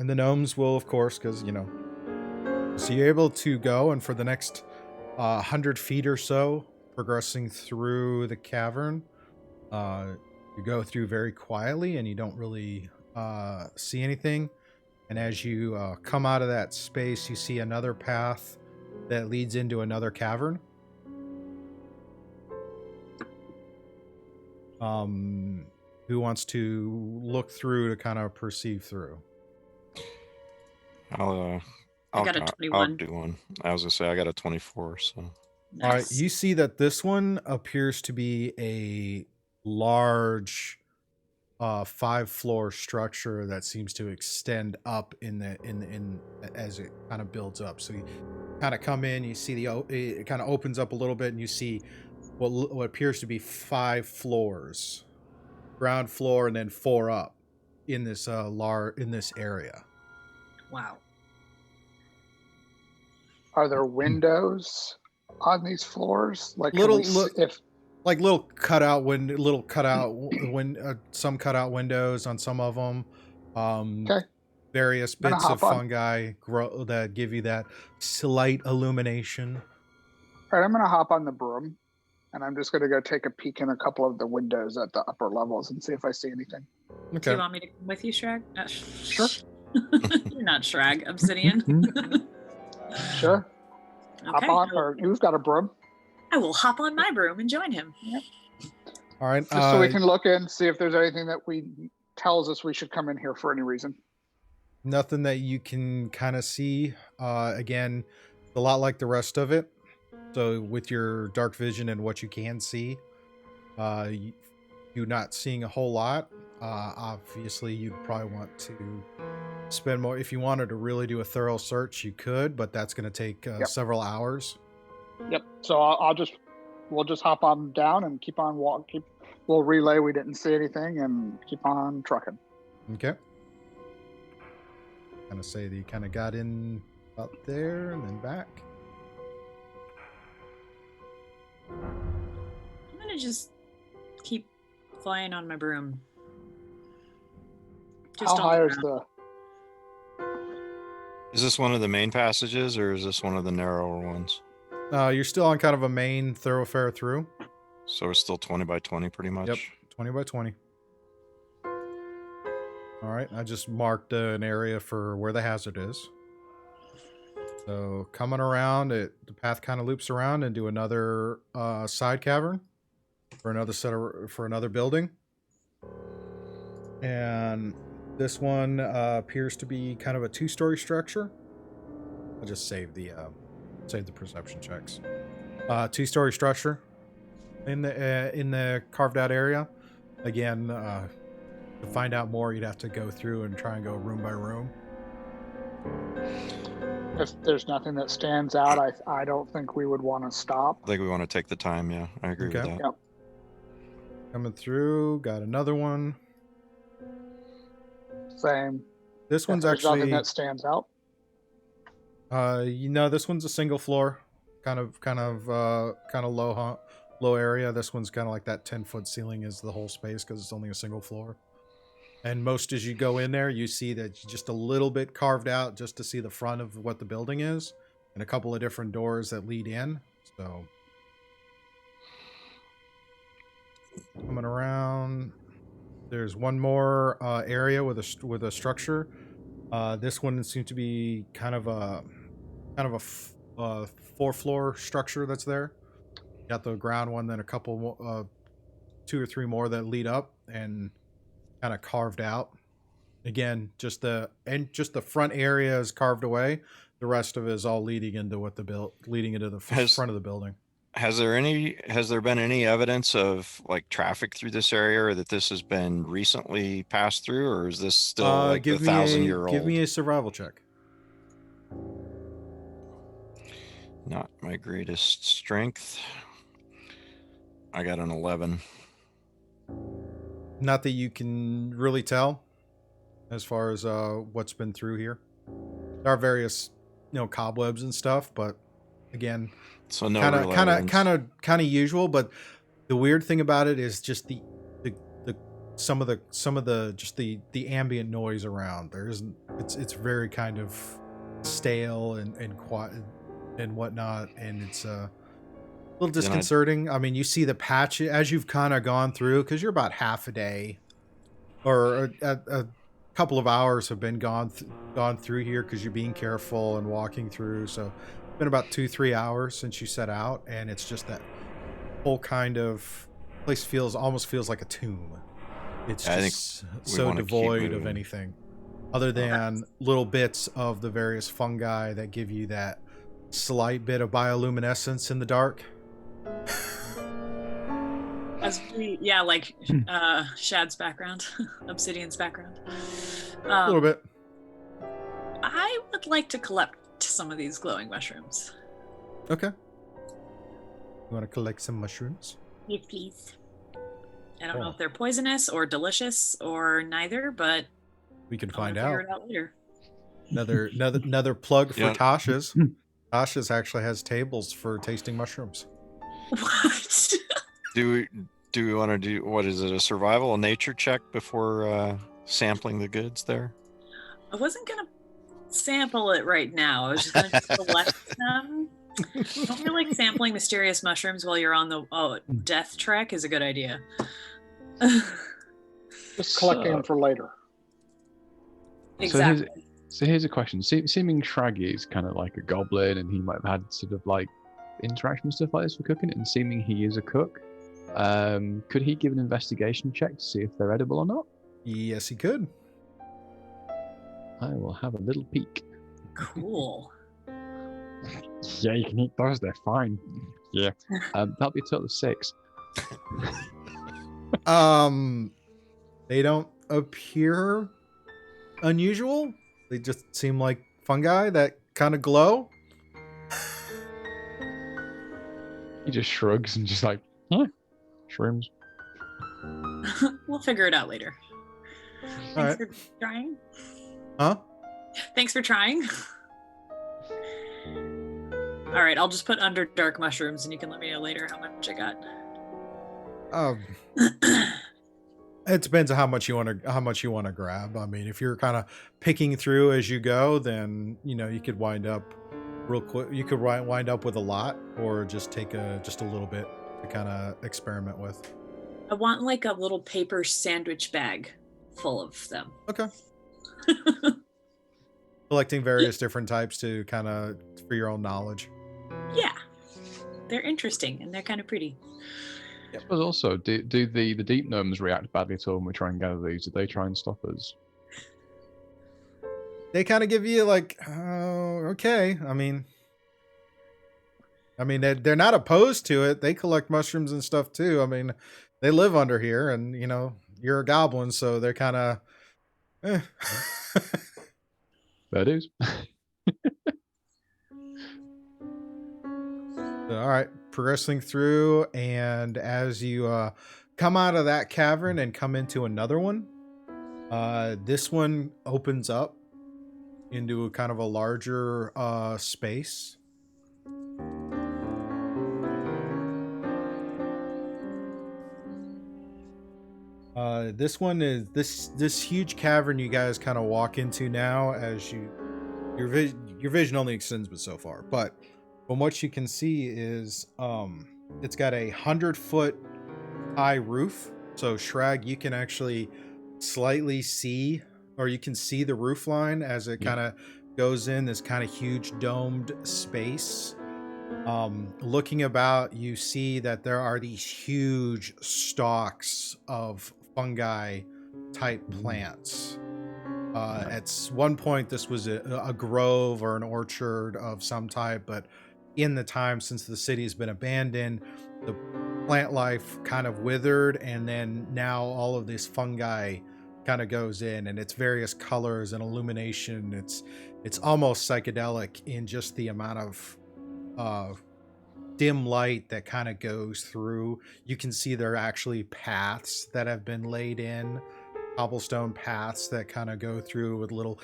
the gnomes will, of course, because, you know. So you're able to go, and for the next 100 feet or so, progressing through the cavern, you go through very quietly, and you don't really see anything. And as you come out of that space, you see another path that leads into another cavern. Who wants to look through to kind of perceive through? I'll got a I'll 21. do one. I was gonna say I got a 24. So Nice. All right, you see that this one appears to be a large 5-floor structure that seems to extend up in as it kind of builds up. So you kind of come in, you see it kind of opens up a little bit, and you see what appears to be 5 floors, ground floor, and then 4 up in this in this area. Wow. Are there windows on these floors? Like Little- can we see if Like some cutout windows on some of them. Okay. Various Gonna bits of hop on. fungi grow that give you that slight illumination. all right, I'm gonna hop on the broom and I'm just gonna go take a peek in a couple of the windows at the upper levels and see if I see anything. Do Okay. you want me to come with you, Shrag? Sure. You're not Shrag, Obsidian. Sure. Hop Okay. on, or who's got a broom? I will hop on my broom and join him. All right. Just so we can look in, see if there's anything that tells us we should come in here for any reason. Nothing that you can kind of see. Again, a lot like the rest of it. So with your dark vision and what you can see, you're not seeing a whole lot. Obviously, you'd probably want to spend more. If you wanted to really do a thorough search, you could, but that's going to take Yep. several hours. Yep. So we'll just hop on down and keep on we'll relay we didn't see anything and keep on trucking. Okay. Kind of say that you kind of got in up there and then back. I'm gonna just keep flying on my broom. How on high the is ground. is this one of the main passages or is this one of the narrower ones? You're still on kind of a main thoroughfare through. So it's still 20 by 20 pretty much. Yep, 20 by 20. All right, I just marked an area for where the hazard is. So coming around, the path kind of loops around into another side cavern for another building. And this one appears to be kind of a 2-story structure. I'll just save the perception checks. 2-story structure in the carved out area. Again, to find out more, you'd have to go through and try and go room by room. If there's nothing that stands out, I don't think we would want to stop. I think we want to take the time. Yeah, I agree with Okay. that. Yep. Coming through, got another one. Same. This one's There's nothing actually, that stands out. this one's a single floor, kind of low area. This one's kind of like that 10-foot ceiling is the whole space because it's only a single floor. And most as you go in there, you see that just a little bit carved out just to see the front of what the building is, and a couple of different doors that lead in. So coming around, there's one more area with a structure. This one seems to be kind of a 4-floor structure that's there. Got the ground one, then a couple 2 or 3 more that lead up and kind of carved out. Again, just the front area is carved away. The rest of it is all leading into the front of the building. Has there been any evidence of like traffic through this area, or that this has been recently passed through, or is this still like the 1,000-year-old? Give me a survival check. Not my greatest strength. I got an 11. Not that you can really tell as far as what's been through here. There are various, cobwebs and stuff, but again, So no real evidence. kind of usual. But the weird thing about it is just the some of the just the ambient noise around. It's very kind of stale and quiet and whatnot, and it's a little disconcerting. I mean, you see the patch as you've kind of gone through, because you're about half a day or a couple of hours have been gone through here because you're being careful and walking through. So it's been about 2-3 hours since you set out, and it's just that whole kind of place almost feels like a tomb. It's just so devoid of anything other than little bits of the various fungi that give you that slight bit of bioluminescence in the dark. Like Shad's background, Obsidian's background. A little bit. I would like to collect some of these glowing mushrooms. Okay. You want to collect some mushrooms? Yes, please. I don't know if they're poisonous or delicious or neither, but we can find figure it out later. Another plug for Tasha's. Tasha's actually has tables for tasting mushrooms. What? Do we want to do, what is it, a survival, a nature check before sampling the goods there? I wasn't gonna sample it right now. I was just gonna collect them. I don't feel like sampling mysterious mushrooms while you're on the death trek is a good idea. Just collecting them for later. Exactly. So here's a question. Seeming Shraggy is kind of like a goblin, and he might have had sort of like interaction stuff like this for cooking it, and seeming he is a cook. Could he give an investigation check to see if they're edible or not? Yes, he could. I will have a little peek. Cool. Yeah, you can eat those. They're fine. Yeah. That'll be a total of 6. They don't appear unusual. They just seem like fungi that kind of glow. He just shrugs and just like, yeah, shrooms. We'll figure it out later. Thanks for trying. Huh? Thanks for trying. All right, I'll just put Underdark mushrooms, and you can let me know later how much I got. It depends on how much you want to grab. I mean, if you're kind of picking through as you go, then you could wind up real quick. You could wind up with a lot, or just take just a little bit to kind of experiment with. I want like a little paper sandwich bag full of them. Okay. Collecting various different types to kind of for your own knowledge. Yeah, they're interesting and they're kind of pretty. I suppose also, do the deep gnomes react badly at all when we try and gather these? Do they try and stop us? They kind of give you like, oh, okay. I mean, they're not opposed to it. They collect mushrooms and stuff too. I mean, they live under here, and you're a goblin, so they're kind of. That is. All right, progressing through, and as you come out of that cavern and come into another one, this one opens up into a kind of a larger space. This one is this huge cavern you guys kind of walk into now, as your vision only extends but so far, but from what you can see is it's got a 100-foot high roof. So Shrag, you can actually slightly see, or you can see the roof line as it kind of goes in this kind of huge domed space. Looking about, you see that there are these huge stalks of fungi type plants. At one point, this was a grove or an orchard of some type, but in the time since the city has been abandoned, the plant life kind of withered, and then now all of this fungi kind of goes in, and it's various colors and illumination. It's almost psychedelic in just the amount of dim light that kind of goes through. You can see there are actually paths that have been laid in, cobblestone paths that kind of go through with little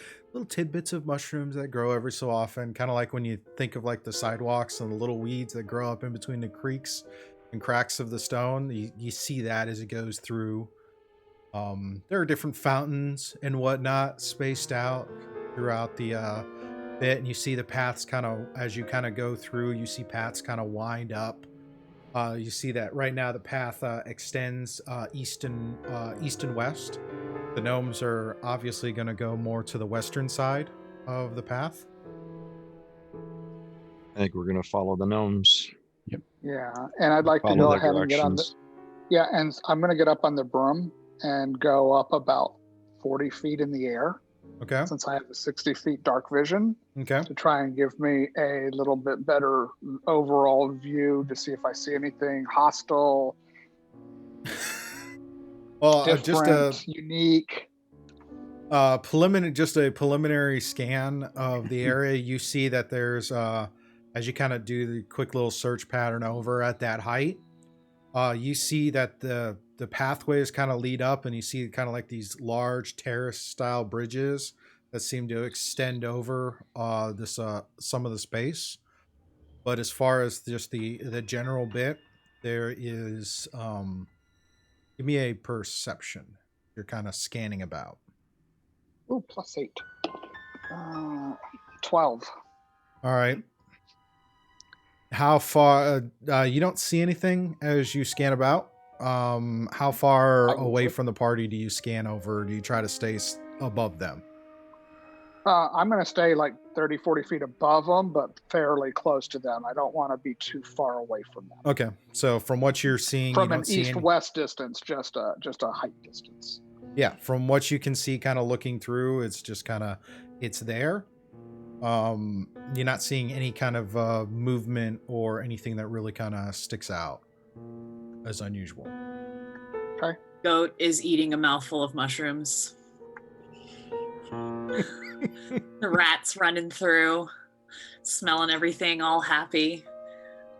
tidbits of mushrooms that grow every so often, kind of like when you think of like the sidewalks and the little weeds that grow up in between the creaks and cracks of the stone. You see that as it goes through. There are different fountains and whatnot spaced out throughout the bit, and you see the paths kind of, as you kind of go through, you see paths kind of wind up. You see that right now the path extends east and west. The gnomes are obviously going to go more to the western side of the path. I think we're gonna follow the gnomes. Yeah, and I'd like to Follow go their ahead and get on the. directions. Yeah, and I'm going to get up on the broom and go up about 40 feet in the air, Okay. since I have a 60 feet dark vision, Okay. to try and give me a little bit better overall view to see if I see anything hostile, Well, different, unique. a preliminary scan of the area. You see that there's as you kind of do the quick little search pattern over at that height, you see that the pathways kind of lead up, and you see kind of like these large terrace style bridges that seem to extend over this some of the space. But as far as just the general bit, there is give me a perception. You're kind of scanning about. Oh, +8. 12. All right. How far? You don't see anything as you scan about. How far away from the party do you scan over? Do you try to stay above them? I'm going to stay like 30, 40 feet above them, but fairly close to them. I don't want to be too far away from them. Okay. So from what you're seeing, From you don't an see east-west distance, just a height distance. Yeah, from what you can see, kind of looking through, it's just kind of it's there. You're not seeing any kind of movement or anything that really kind of sticks out as unusual. Okay. Goat is eating a mouthful of mushrooms. The rat's running through, smelling everything, all happy.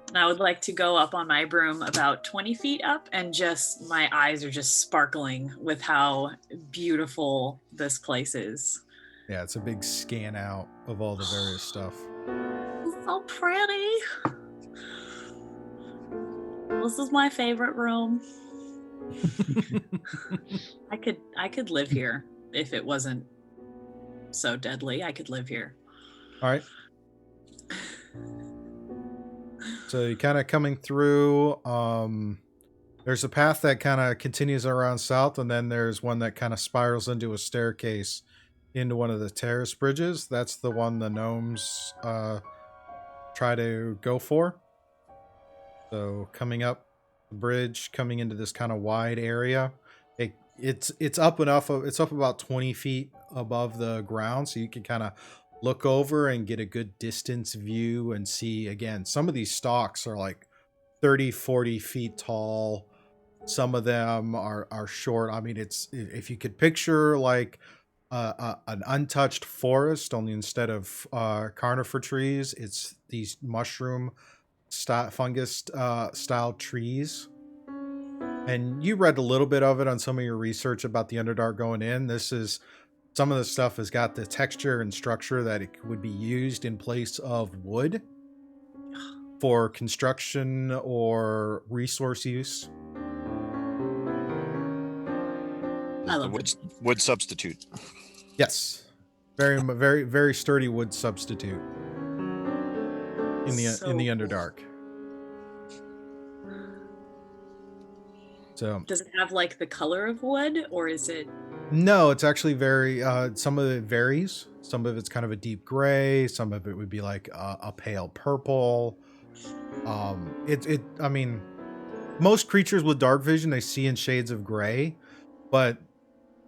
And I would like to go up on my broom about 20 feet up, and just my eyes are just sparkling with how beautiful this place is. Yeah, it's a big scan out of all the various stuff. It's so pretty. This is my favorite room. I could live here if it wasn't so deadly. I could live here. All right. So you're kind of coming through. There's a path that kind of continues around south, and then there's one that kind of spirals into a staircase into one of the terrace bridges. That's the one the gnomes try to go for. So coming up the bridge, coming into this kind of wide area, it's up enough. It's up about 20 feet above the ground, so you can kind of look over and get a good distance view and see. Again, some of these stalks are like 30, 40 feet tall. Some of them are short. I mean, it's, if you could picture like an untouched forest, only instead of conifer trees, it's these mushroom fungus style trees. And you read a little bit of it on some of your research about the Underdark going in. Some of the stuff has got the texture and structure that it would be used in place of wood for construction or resource use. I love Wood substitute. Yes. Very, very, very sturdy wood substitute in the Underdark. So does it have like the color of wood, or is it? No, it's actually very, some of it varies. Some of it's kind of a deep gray. Some of it would be like a pale purple. I mean, most creatures with dark vision, they see in shades of gray, but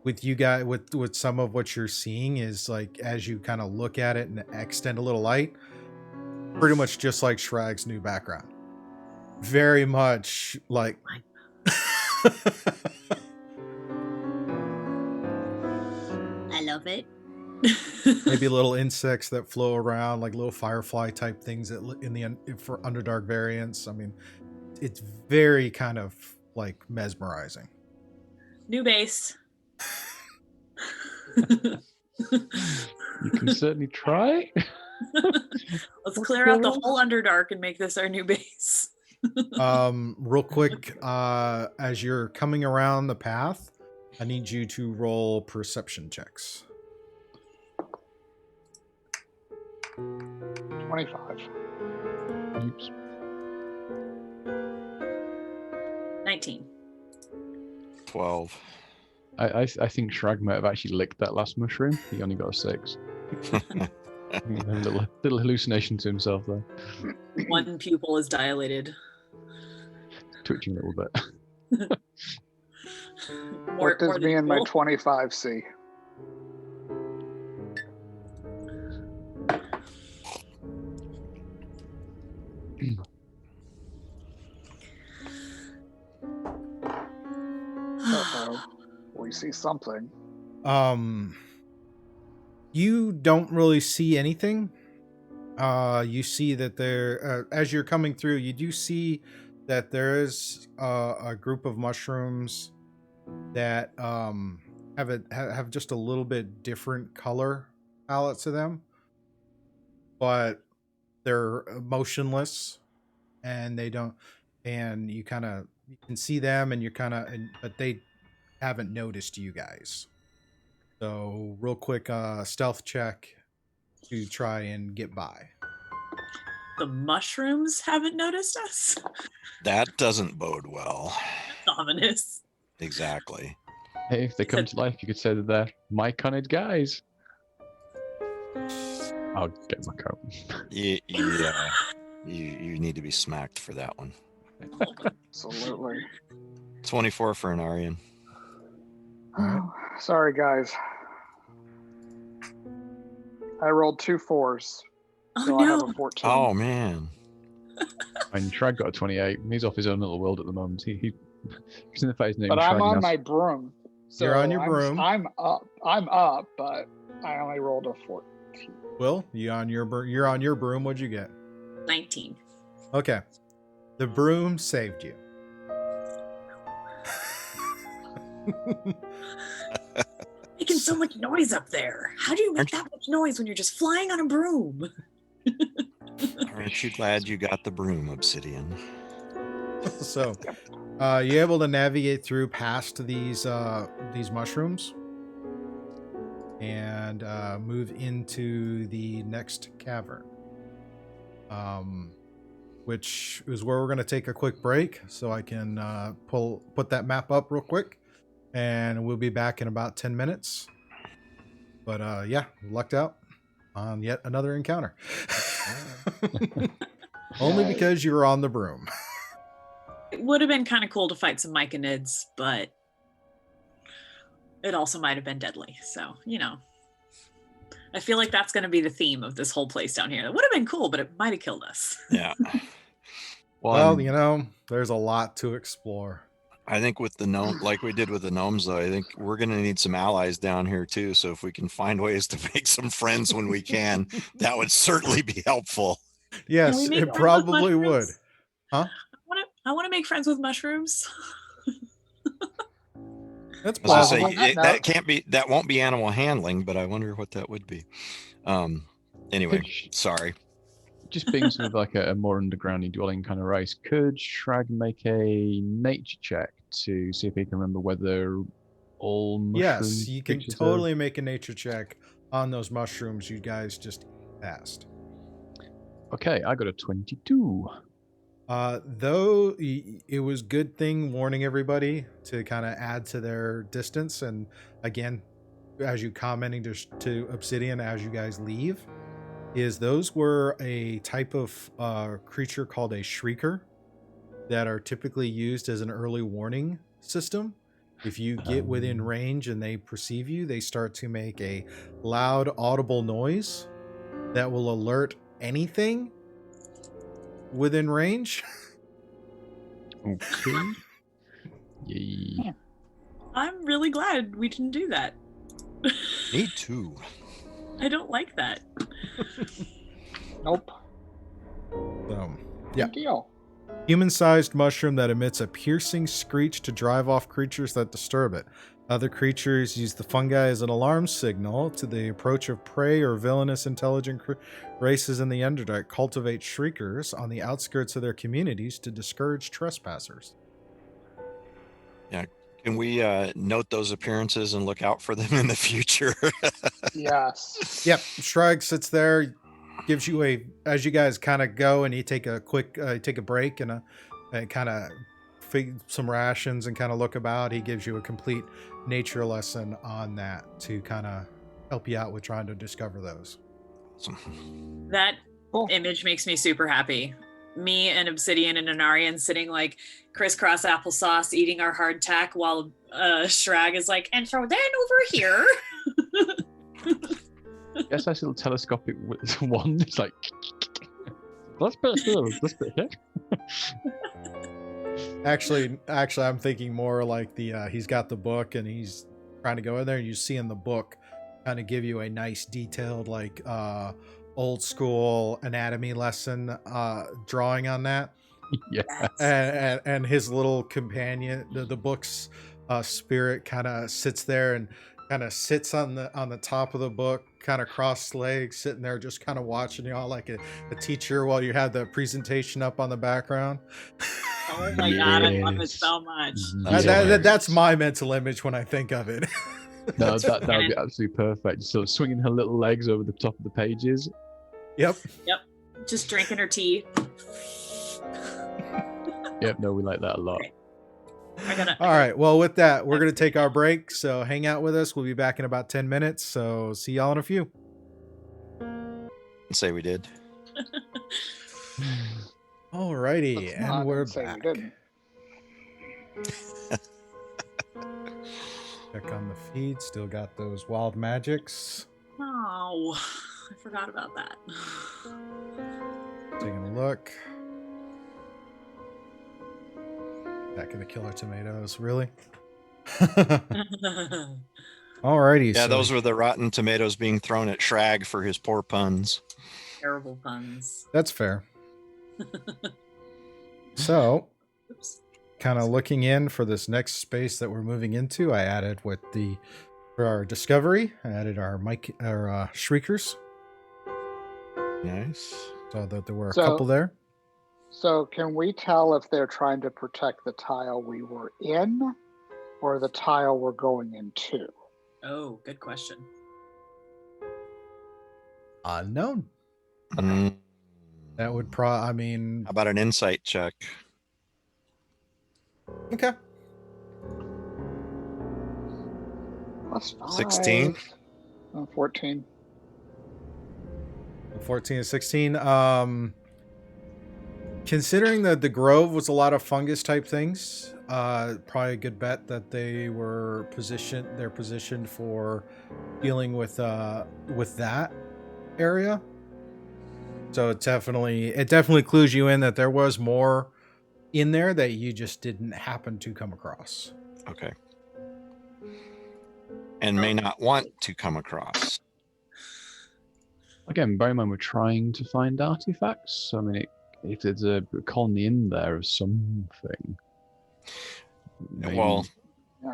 with you guys, with some of what you're seeing is like, as you kind of look at it and extend a little light, pretty much just like Shrag's new background. Very much like... I love it. Maybe little insects that flow around, like little firefly type things that in the for Underdark variants. I mean, it's very kind of like mesmerizing. New base. You can certainly try. Let's clear out the whole Underdark and make this our new base. Real quick, as you're coming around the path, I need you to roll perception checks. 25. Oops. 19. 12. I think Shrag might have actually licked that last mushroom. He only got a 6. A little hallucination to himself there. One pupil is dilated. Twitching a little bit. What does me and my full. 25 see? Uh-oh. We see something. You don't really see anything. You see that there, as you're coming through, you do see that there is a group of mushrooms that have just a little bit different color palette to them, but they're motionless, and they don't. And you can see them, and but they haven't noticed you guys. So real quick, stealth check to try and get by. The mushrooms haven't noticed us? That doesn't bode well. That's ominous. Exactly. Hey, if they come to life, you could say that they're myconid guys. I'll get my coat. You need to be smacked for that one. Absolutely. 24 for an Aryan. Oh, sorry, guys. I rolled 2 4s. Oh So I have no. a 14. Oh man. And Shrag got a 28. He's off his own little world at the moment. He's in the phase name. But I'm on my broom. So You're on your broom. I'm up, but I only rolled a 14. Will, you're on your broom. What'd you get? 19. Okay. The broom saved you. Making so much noise up there. How do you make that much noise when you're just flying on a broom? Aren't you glad you got the broom, Obsidian? So, you able to navigate through past these mushrooms and move into the next cavern, which is where we're going to take a quick break so I can put that map up real quick, and we'll be back in about 10 minutes. But yeah, lucked out on yet another encounter. Only because you were on the broom. It would have been kind of cool to fight some myconids, but it also might have been deadly. So, I feel like that's going to be the theme of this whole place down here. It would have been cool, but it might have killed us. Yeah. Well, there's a lot to explore. I think with the gnome, like we did with the gnomes, though, I think we're going to need some allies down here too. So if we can find ways to make some friends when we can, that would certainly be helpful. Yes, it probably would. Huh? I want to make friends with mushrooms. That's possible. plausible. That won't be animal handling, but I wonder what that would be. Anyway, sorry. Just being sort of like a more undergroundy dwelling kind of race, could Shrag make a nature check to see if he can remember whether all mushrooms... Yes, you can totally make a nature check on those mushrooms you guys just passed. Okay, I got a 22. Though it was good thing warning everybody to kind of add to their distance, and again, as you commenting to Obsidian as you guys leave, is those were a type of creature called a Shrieker that are typically used as an early warning system. If you get within range and they perceive you, they start to make a loud audible noise that will alert anything within range. Okay. Yay. I'm really glad we didn't do that. Me too. I don't like that. Nope. Yeah. Good deal. Human-sized mushroom that emits a piercing screech to drive off creatures that disturb it. Other creatures use the fungi as an alarm signal to the approach of prey or villainous intelligent races in the Underdark. Cultivate Shriekers on the outskirts of their communities to discourage trespassers. Yeah. Can we note those appearances and look out for them in the future? Yes. Yep, Shrug sits there, gives you as you guys kind of go and you take a quick, take a break and kind of feed some rations and kind of look about. He gives you a complete nature lesson on that to kind of help you out with trying to discover those. Awesome. That Cool. image makes me super happy. Me and Obsidian and Anarian sitting like crisscross applesauce eating our hardtack while Shrag is like, and so then over here. Yes, nice little telescopic wand. It's like, let's put it here, let's put it here. Actually, I'm thinking more like he's got the book and he's trying to go in there, and you see in the book kind of give you a nice detailed like old school anatomy lesson drawing on that. Yes. And his little companion, the book's spirit kind of sits there and kind of sits on the top of the book, kind of crossed legs, sitting there just kind of watching y'all like a teacher while you had the presentation up on the background. Oh my god, I love it Yes. so much. That's my mental image when I think of it. No, that would be absolutely perfect. Sort of swinging her little legs over the top of the pages. Yep. Just drinking her tea. Yep, no, we like that a lot. All right. Well, with that, we're going to take our break. So hang out with us. We'll be back in about 10 minutes. So see y'all in a few. Say we did. All righty. Let's And not we're say we back. didn't. Check on the feed. Still got those wild magics. Oh, I forgot about that. Taking a look. Back in the killer tomatoes. Really? Alrighty. Yeah, so those were the rotten tomatoes being thrown at Shrag for his poor puns. Terrible puns. That's fair. So, Oops. kind of looking in for this next space that we're moving into, I added for our discovery, I added our Shriekers. Nice. So that there were a So- couple there. So can we tell if they're trying to protect the tile we were in or the tile we're going into? Oh, good question. Unknown. Mm. That would How about an insight check? okay. Plus 5. 16? 14. 14 and 16. Considering that the Grove was a lot of fungus type things, probably a good bet that they're positioned for dealing with that area. So it definitely clues you in that there was more in there that you just didn't happen to come across. Okay. And may not want to come across. Again, bear in mind we're trying to find artifacts. I mean, if there's a colony in there of something. maybe- Well,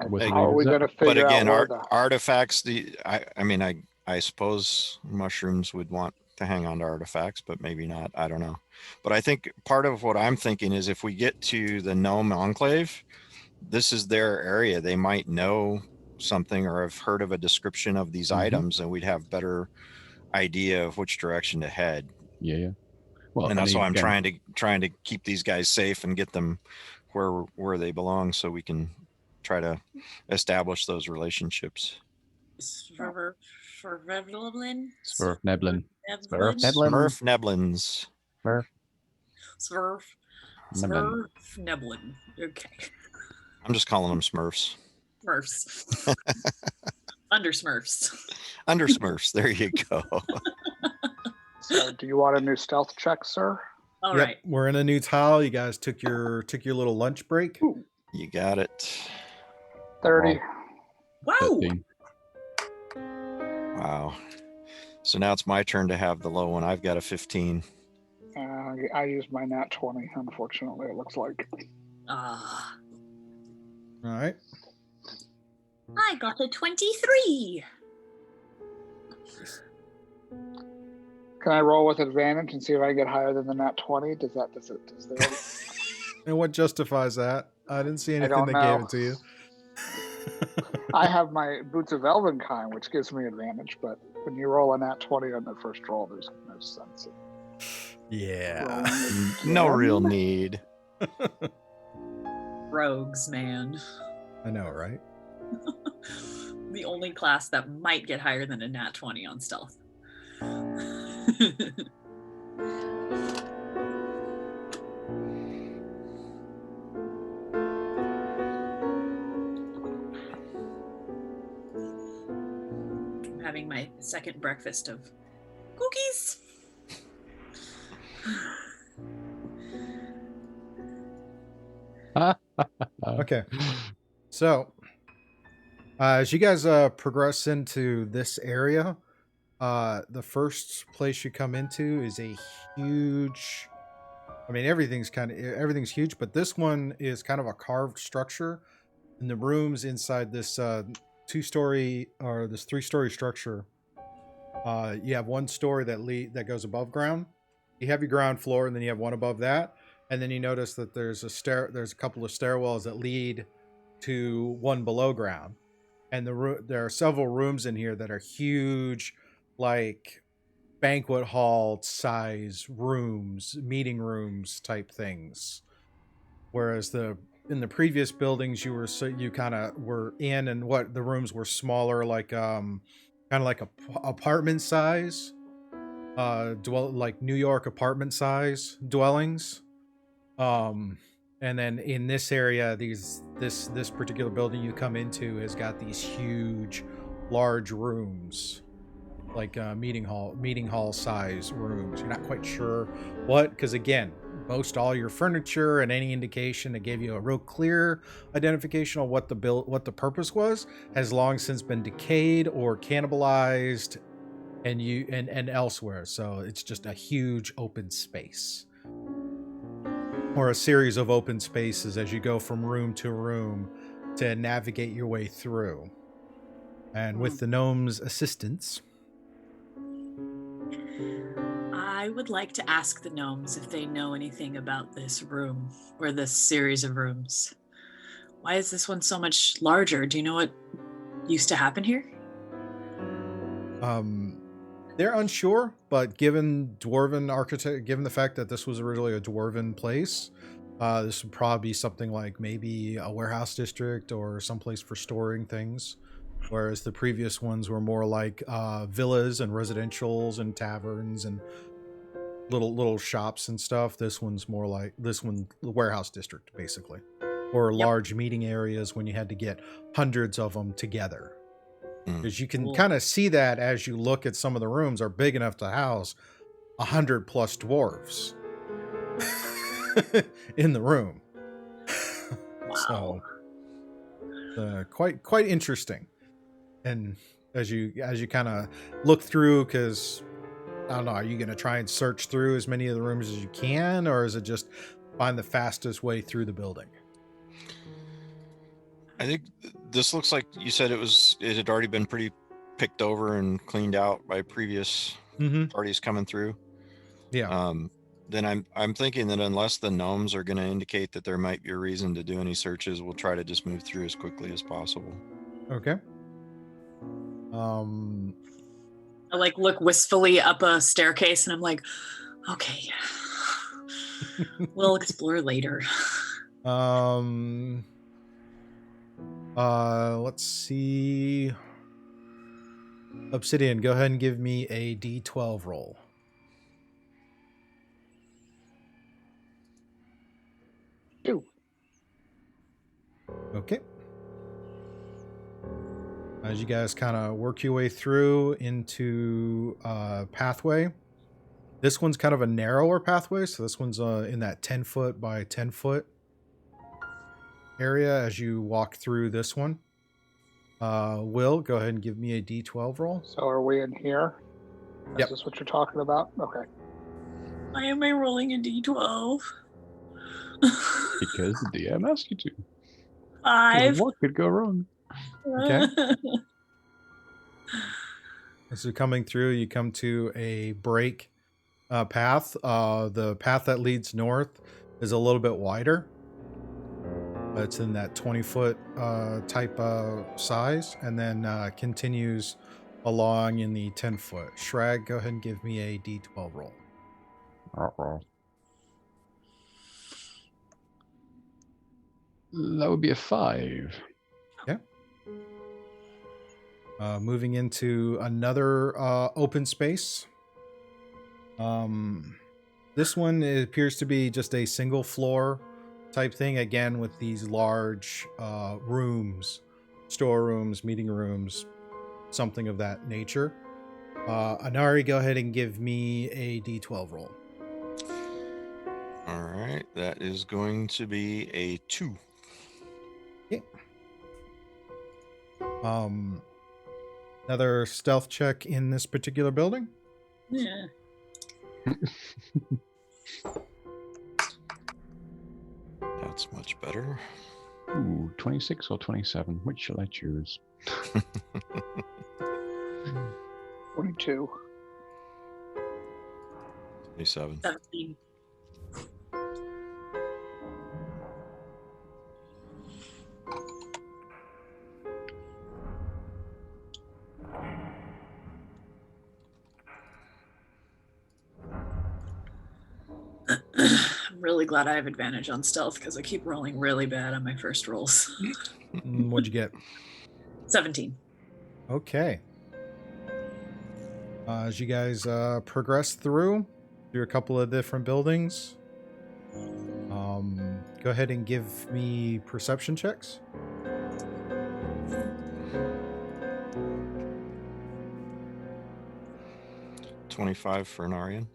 With How are we that- going to figure but again, out where artifacts, I suppose mushrooms would want to hang on to artifacts, but maybe not. I don't know. But I think part of what I'm thinking is if we get to the Gnome Enclave, this is their area. They might know something or have heard of a description of these items, and we'd have better idea of which direction to head. Yeah. Well, And that's why I'm again, trying to keep these guys safe and get them where they belong, so we can try to establish those relationships. Swervelin? Swerve Neblin. Neblin? Smurf Neblins. Swerve. Neblin. Swerve Neblin. Okay. I'm just calling them Smurfs. Smurfs. Under Smurfs. Under Smurfs. There you go. So do you want a new stealth check, sir? All Yep, right. we're in a new tile. You guys took your little lunch break. You got it. 30. Wow. 13. Wow. So now it's my turn to have the low one. I've got a 15. I used my nat 20, unfortunately, it looks like. Ah, All right. I got a 23. Can I roll with advantage and see if I get higher than the nat 20? Does that? And what justifies that? I didn't see anything don't that know. gave it to you. I have my Boots of Elvenkind, which gives me advantage, but when you roll a nat 20 on the first roll, there's no sense in Yeah. rolling No again. real need. Rogues, man. I know, right? The only class that might get higher than a nat 20 on stealth. I'm having my second breakfast of cookies. Okay. So, as you guys progress into this area, the first place you come into is a huge. I mean, everything's huge, but this one is kind of a carved structure. And the rooms inside this two-story or this three-story structure, you have one story that goes above ground. You have your ground floor, and then you have one above that. And then you notice that there's a couple of stairwells that lead to one below ground. And there are several rooms in here that are huge, like banquet hall size rooms, meeting rooms type things. Whereas in the previous buildings you kind of were in, and what the rooms were smaller, like kind of like a apartment size, like New York apartment size dwellings. And then in this area, this particular building you come into has got these huge, large rooms, like meeting hall size rooms. You're not quite sure what, because again, most all your furniture and any indication that gave you a real clear identification of what the purpose was has long since been decayed or cannibalized, and elsewhere. So it's just a huge open space, or a series of open spaces as you go from room to room to navigate your way through. And with the gnome's assistance, I would like to ask the gnomes if they know anything about this room or this series of rooms. Why is this one so much larger? Do you know what used to happen here? they're unsure, but given dwarven architect, given the fact that this was originally a dwarven place, this would probably be something like maybe a warehouse district or someplace for storing things. Whereas the previous ones were more like villas and residentials and taverns and little shops and stuff. This one's more like the warehouse district, basically, or large meeting areas when you had to get hundreds of them together. Because you can kind of see that as you look at some of the rooms are big enough to house 100 plus dwarves in the room. Wow. So quite interesting. And as you kind of look through, because I don't know, are you going to try and search through as many of the rooms as you can, or is it just find the fastest way through the building? I think this looks like you said it had already been pretty picked over and cleaned out by previous parties coming through. Yeah. Then I'm thinking that unless the gnomes are going to indicate that there might be a reason to do any searches, we'll try to just move through as quickly as possible. Okay. I like look wistfully up a staircase and I'm like, okay, we'll explore later. Let's see. Obsidian, go ahead and give me a D12 roll. Two. Okay. As you guys kind of work your way through into pathway, this one's kind of a narrower pathway, so this one's in that 10 foot by 10 foot area as you walk through this one. Will, go ahead and give me a D12 roll. So are we in here? Yep. Is this what you're talking about? Okay. Why am I rolling a d12? Because the DM asked you to. 5. What could go wrong? Okay. As you're coming through, you come to a break path. The path that leads north is a little bit wider. It's in that 20-foot type size, and then continues along in the 10-foot. Shrag, go ahead and give me a d12 roll. Uh-oh. That would be a 5. Moving into another open space. This one appears to be just a single floor type thing, again with these large rooms, storerooms, meeting rooms, something of that nature. Anari, go ahead and give me a d12 roll. All right, that is going to be a 2. Okay. Another stealth check in this particular building. Yeah. That's much better. Ooh, 26 or 27? Which shall I choose? 22. 27. 17. I'm really glad I have advantage on stealth because I keep rolling really bad on my first rolls. What'd you get? 17. Okay. As you guys progress through a couple of different buildings, go ahead and give me perception checks. $25 for an Aryan.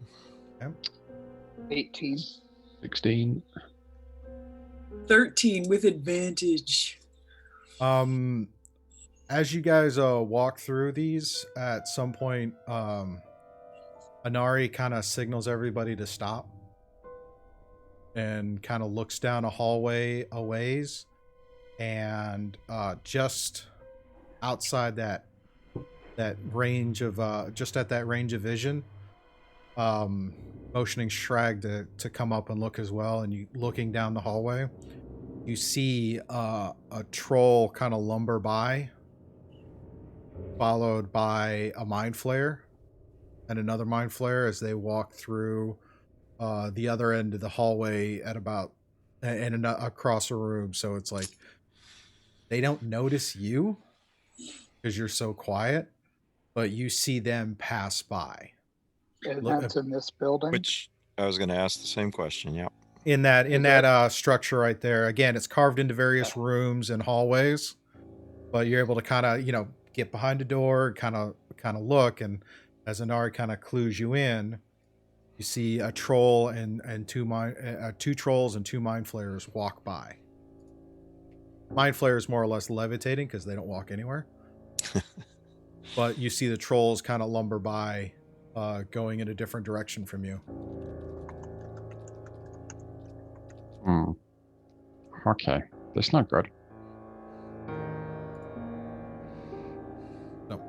18. 16. 13 with advantage. As you guys walk through these, at some point, Anari kind of signals everybody to stop and kind of looks down a hallway a ways, and just outside that range of just at that range of vision, motioning Shrag to come up and look as well, and you looking down the hallway, you see a troll kind of lumber by, followed by a mind flayer and another mind flayer as they walk through the other end of the hallway at about and across a room. So it's like they don't notice you because you're so quiet, but you see them pass by. And that's in this building. Which I was going to ask the same question. Yep. In that structure right there. Again, it's carved into various rooms and hallways, but you're able to kind of, get behind a door, kind of look, and as Anari kind of clues you in, you see a troll and two trolls and two mind flayers walk by. Mind flayers more or less levitating because they don't walk anywhere. But you see the trolls kind of lumber by, going in a different direction from you. Okay, that's not good. No.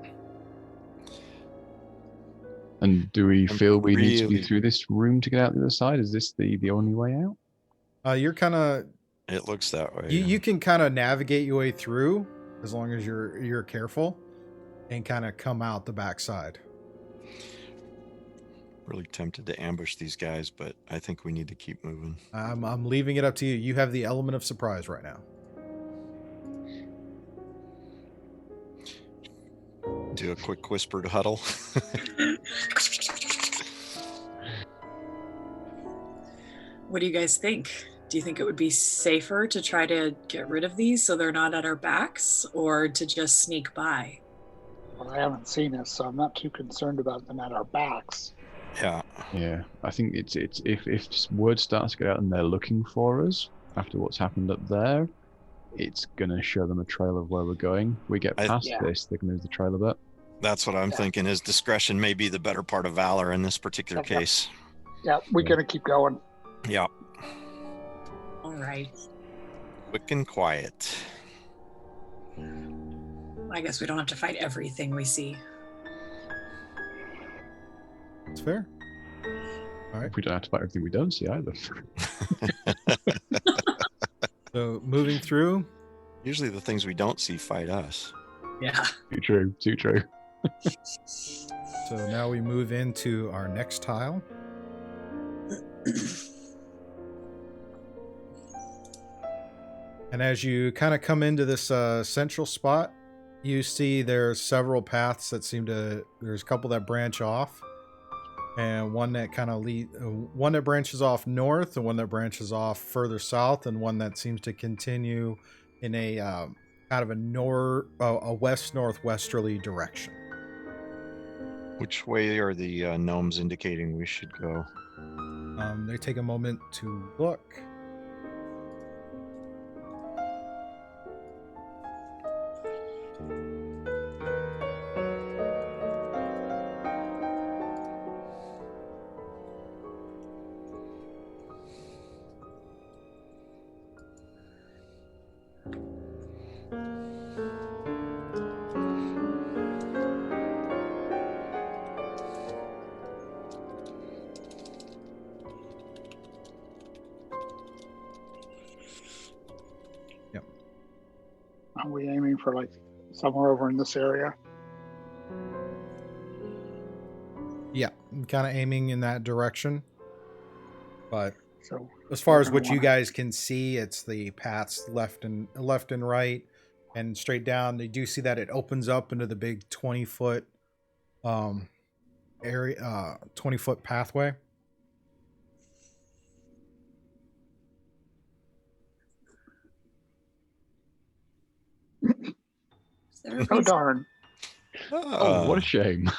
And do we feel we need to be really- through this room to get out the other side? Is this the only way out? You're kind of It looks that way. you can kind of navigate your way through as long as you're careful and kind of come out the backside. Really tempted to ambush these guys, but I think we need to keep moving. I'm leaving it up to you. You have the element of surprise right now. Do a quick whisper to huddle. What do you guys think? Do you think it would be safer to try to get rid of these so they're not at our backs, or to just sneak by? Well, I haven't seen us, so I'm not too concerned about them at our backs. Yeah. Yeah, I think it's if word starts to get out and they're looking for us after what's happened up there, it's gonna show them a trail of where we're going. We get past Yeah. this, they can lose the trail a bit. That's what I'm thinking. Is discretion may be the better part of valor in this particular Okay. case. Yeah, we're Yeah. gonna keep going. Yeah, All right. quick and quiet. I guess we don't have to fight everything we see. It's fair. All right. We don't have to fight everything we don't see either. So moving through. Usually the things we don't see fight us. Yeah. Too true. Too true. So now we move into our next tile. And as you kind of come into this central spot, you see there's several paths that there's a couple that branch off, and one that kind of one that branches off north, and one that branches off further south, and one that seems to continue in a kind of a west northwesterly direction. Which way are the gnomes indicating we should go? They take a moment to look. Are we aiming for like somewhere over in this area? Yeah, kind of aiming in that direction. But So as far as we're what gonna you wanna- guys can see, it's the paths left and right and straight down. They do see that it opens up into the big 20-foot area, 20-foot pathway. Is there a Oh reason- darn! Oh, what a shame.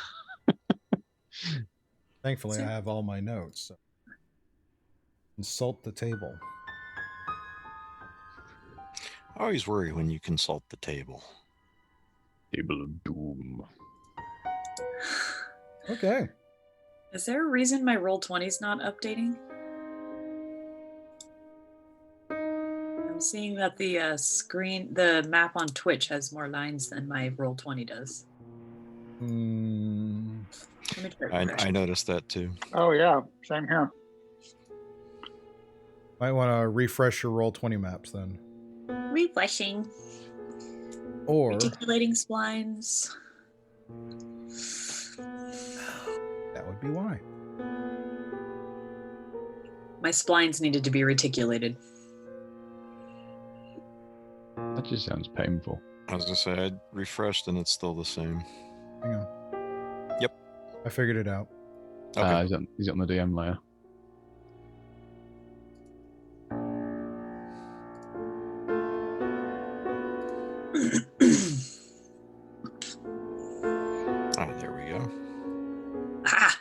Thankfully, I have all my notes. So. Consult the table. I always worry when you consult the table. Table of Doom. Okay. Is there a reason my Roll20's not updating? I'm seeing that the the map on Twitch has more lines than my Roll20 does. Let me try refresh. I noticed that too. Oh yeah, same here. Might want to refresh your Roll20 maps then. Refreshing. Or Reticulating splines. that would be why. My splines needed to be reticulated. That just sounds painful. I was gonna say I refreshed and it's still the same. Hang on. Yep. I figured it out. Okay. Is it on the DM layer? Oh, there we go. Ah!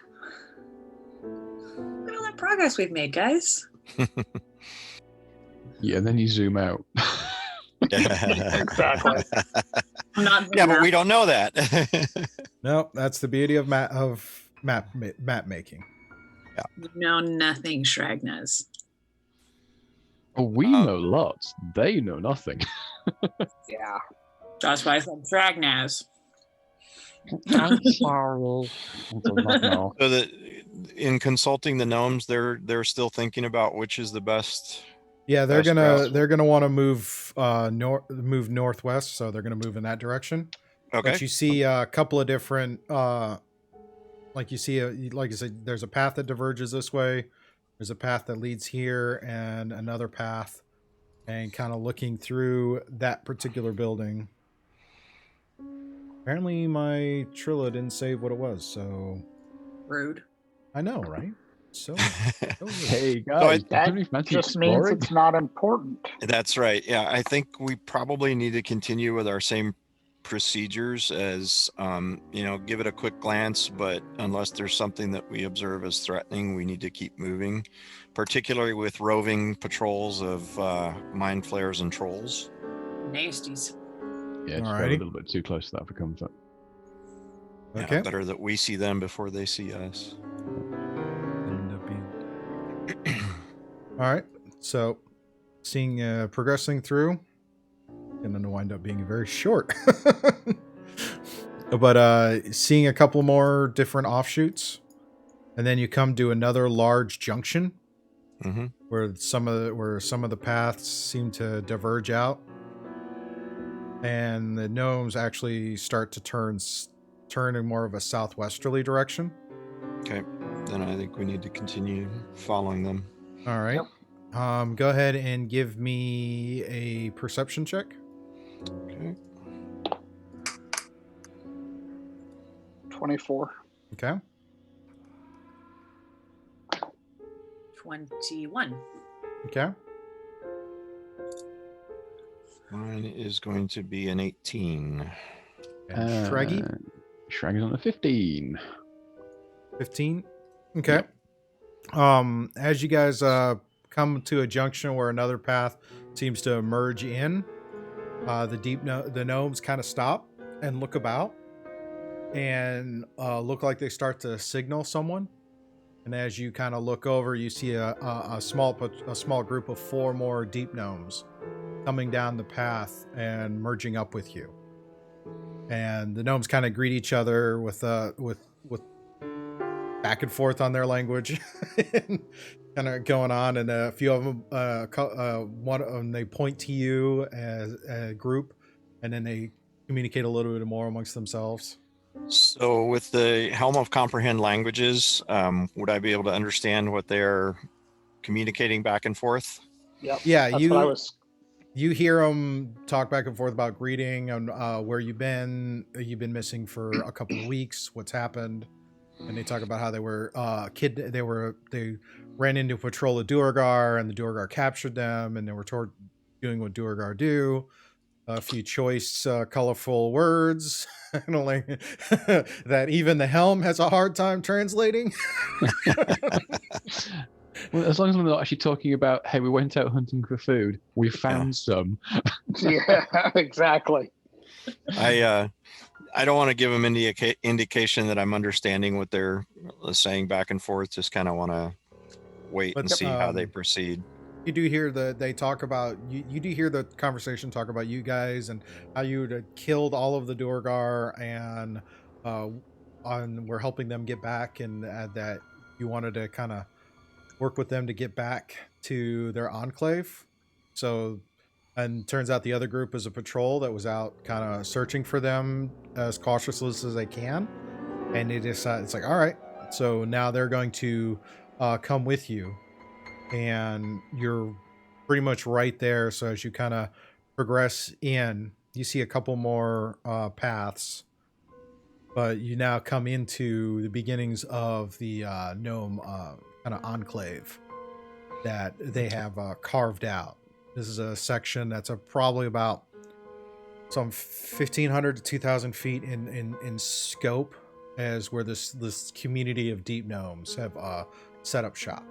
Look at all that progress we've made, guys. Yeah, and then you zoom out. Exactly. I'm not. Yeah, but we don't know that. Nope, that's the beauty of map making. know nothing, Shragnas. Oh, we know lots. They know nothing. Yeah. That's why I said Shragnas. I'm sorry. No. So that in consulting the gnomes, they're still thinking about which is the best. Yeah, they're Best gonna route. want to move northwest, so they're gonna move in that direction. Okay. But you see a couple of different, like you see, like I said, there's a path that diverges this way. There's a path that leads here, and another path. And kind of looking through that particular building. Apparently, my Trilla didn't save what it was, so Rude. I know, right? So rude. Hey I- guys, That do you fancy just means exploring? it's not important. That's right. Yeah, I think we probably need to continue with our same procedures as, give it a quick glance, but unless there's something that we observe as threatening, we need to keep moving, particularly with roving patrols of mind flayers and trolls. Nasties. Yeah, just go a Alrighty. little bit too close to that for comfort. Okay. Better that we see them before they see us. End up being... All right. So, seeing progressing through, and then wind up being very short. But seeing a couple more different offshoots, and then you come to another large junction Mm-hmm. where some of the paths seem to diverge out, and the gnomes actually start to turn in more of a southwesterly direction. Okay. Then I think we need to continue following them. All right. Go ahead and give me a perception check. Okay. 24. Okay. 21. Okay. Mine is going to be an 18. And Shraggy, Shraggy's on a 15. 15. Okay. As you guys come to a junction where another path seems to merge in, the gnomes kind of stop and look about, and look like they start to signal someone. And as you kind of look over, you see a small group of 4 more deep gnomes coming down the path and merging up with you. And the gnomes kind of greet each other with back and forth on their language, kind of going on. And a few of them, one of them, they point to you as a group, and then they communicate a little bit more amongst themselves. So with the Helm of Comprehend Languages, would I be able to understand what they're communicating back and forth? Yep. Yeah, That's what I was. you hear them talk back and forth about greeting and where you've been missing for a couple of weeks, what's happened, and they talk about how they were they ran into a patrol of Duergar, and the Duergar captured them, and they were doing what Duergar do. A few choice, colorful words that even the Helm has a hard time translating. Well, as long as we're not actually talking about, hey, we went out hunting for food, we found some. Yeah, exactly. I don't want to give them indication that I'm understanding what they're saying back and forth. Just kind of want to wait and see how they proceed. You do hear they talk about you do hear the conversation talk about you guys and how you had killed all of the Duergar, and we're helping them get back, and that you wanted to kind of work with them to get back to their enclave. So, and turns out the other group is a patrol that was out kind of searching for them as cautiously as they can, and they decide it's like, all right, so now they're going to come with you. And you're pretty much right there. So as you kind of progress in, you see a couple more paths, but you now come into the beginnings of the gnome kind of enclave that they have carved out. This is a section that's probably about some 1,500 to 2,000 feet in scope, as where this community of deep gnomes have set up shop.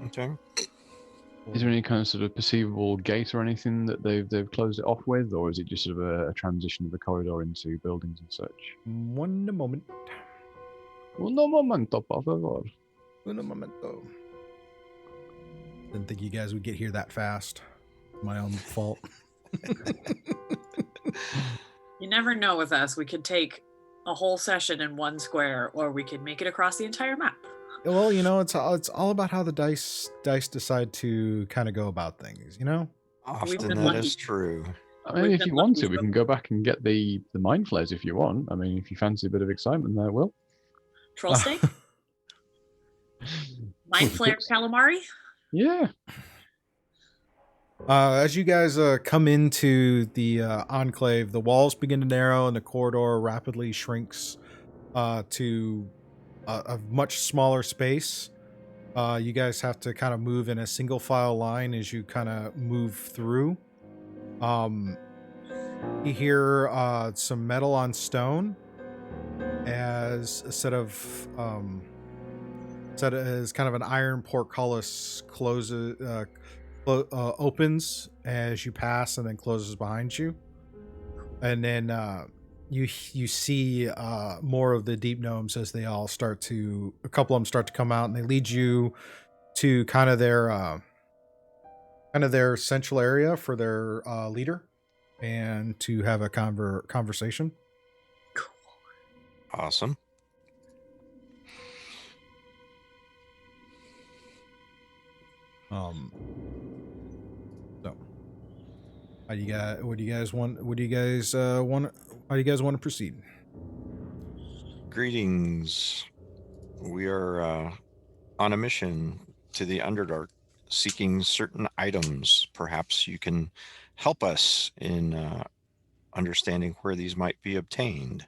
Okay. Is there any kind of sort of perceivable gate or anything that they've closed it off with, or is it just sort of a transition of the corridor into buildings and such? One moment. Uno momento, por favor. Un momento. Didn't think you guys would get here that fast. My own fault. You never know with us. We could take a whole session in one square, or we could make it across the entire map. Well, it's all about how the dice decide to kind of go about things, Often that lucky. is true. I mean, We've if been you want lucky, to, we but- can go back and get the mind flares if you want. I mean, if you fancy a bit of excitement there, Will. Troll steak? Mind flare calamari? Yeah. As you guys come into the enclave, the walls begin to narrow and the corridor rapidly shrinks to a much smaller space. You guys have to kind of move in a single file line as you kind of move through. You hear some metal on stone as a set of as kind of an iron portcullis opens as you pass and then closes behind you. And then you see more of the deep gnomes as they all start to, a couple of them start to come out, and they lead you to kind of their central area for their leader, and to have a conversation. Awesome. So how do you guys, what do you guys want how do you guys want to proceed? Greetings. We are on a mission to the Underdark, seeking certain items. Perhaps you can help us in understanding where these might be obtained.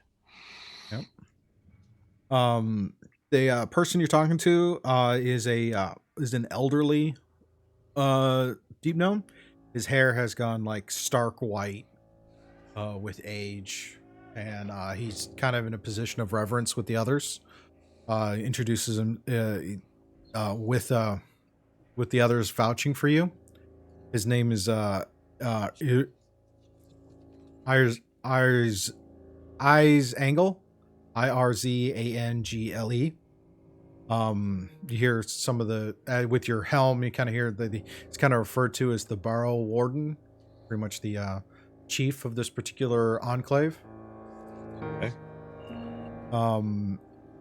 Yep. The person you're talking to is an elderly deep gnome. His hair has gone like stark white with age, and he's kind of in a position of reverence with the others. Introduces him with the others vouching for you. His name is Angle, Irzangle. You hear some of the with your helm. You kind of hear it's kind of referred to as the Barrow Warden, pretty much the chief of this particular enclave. Okay.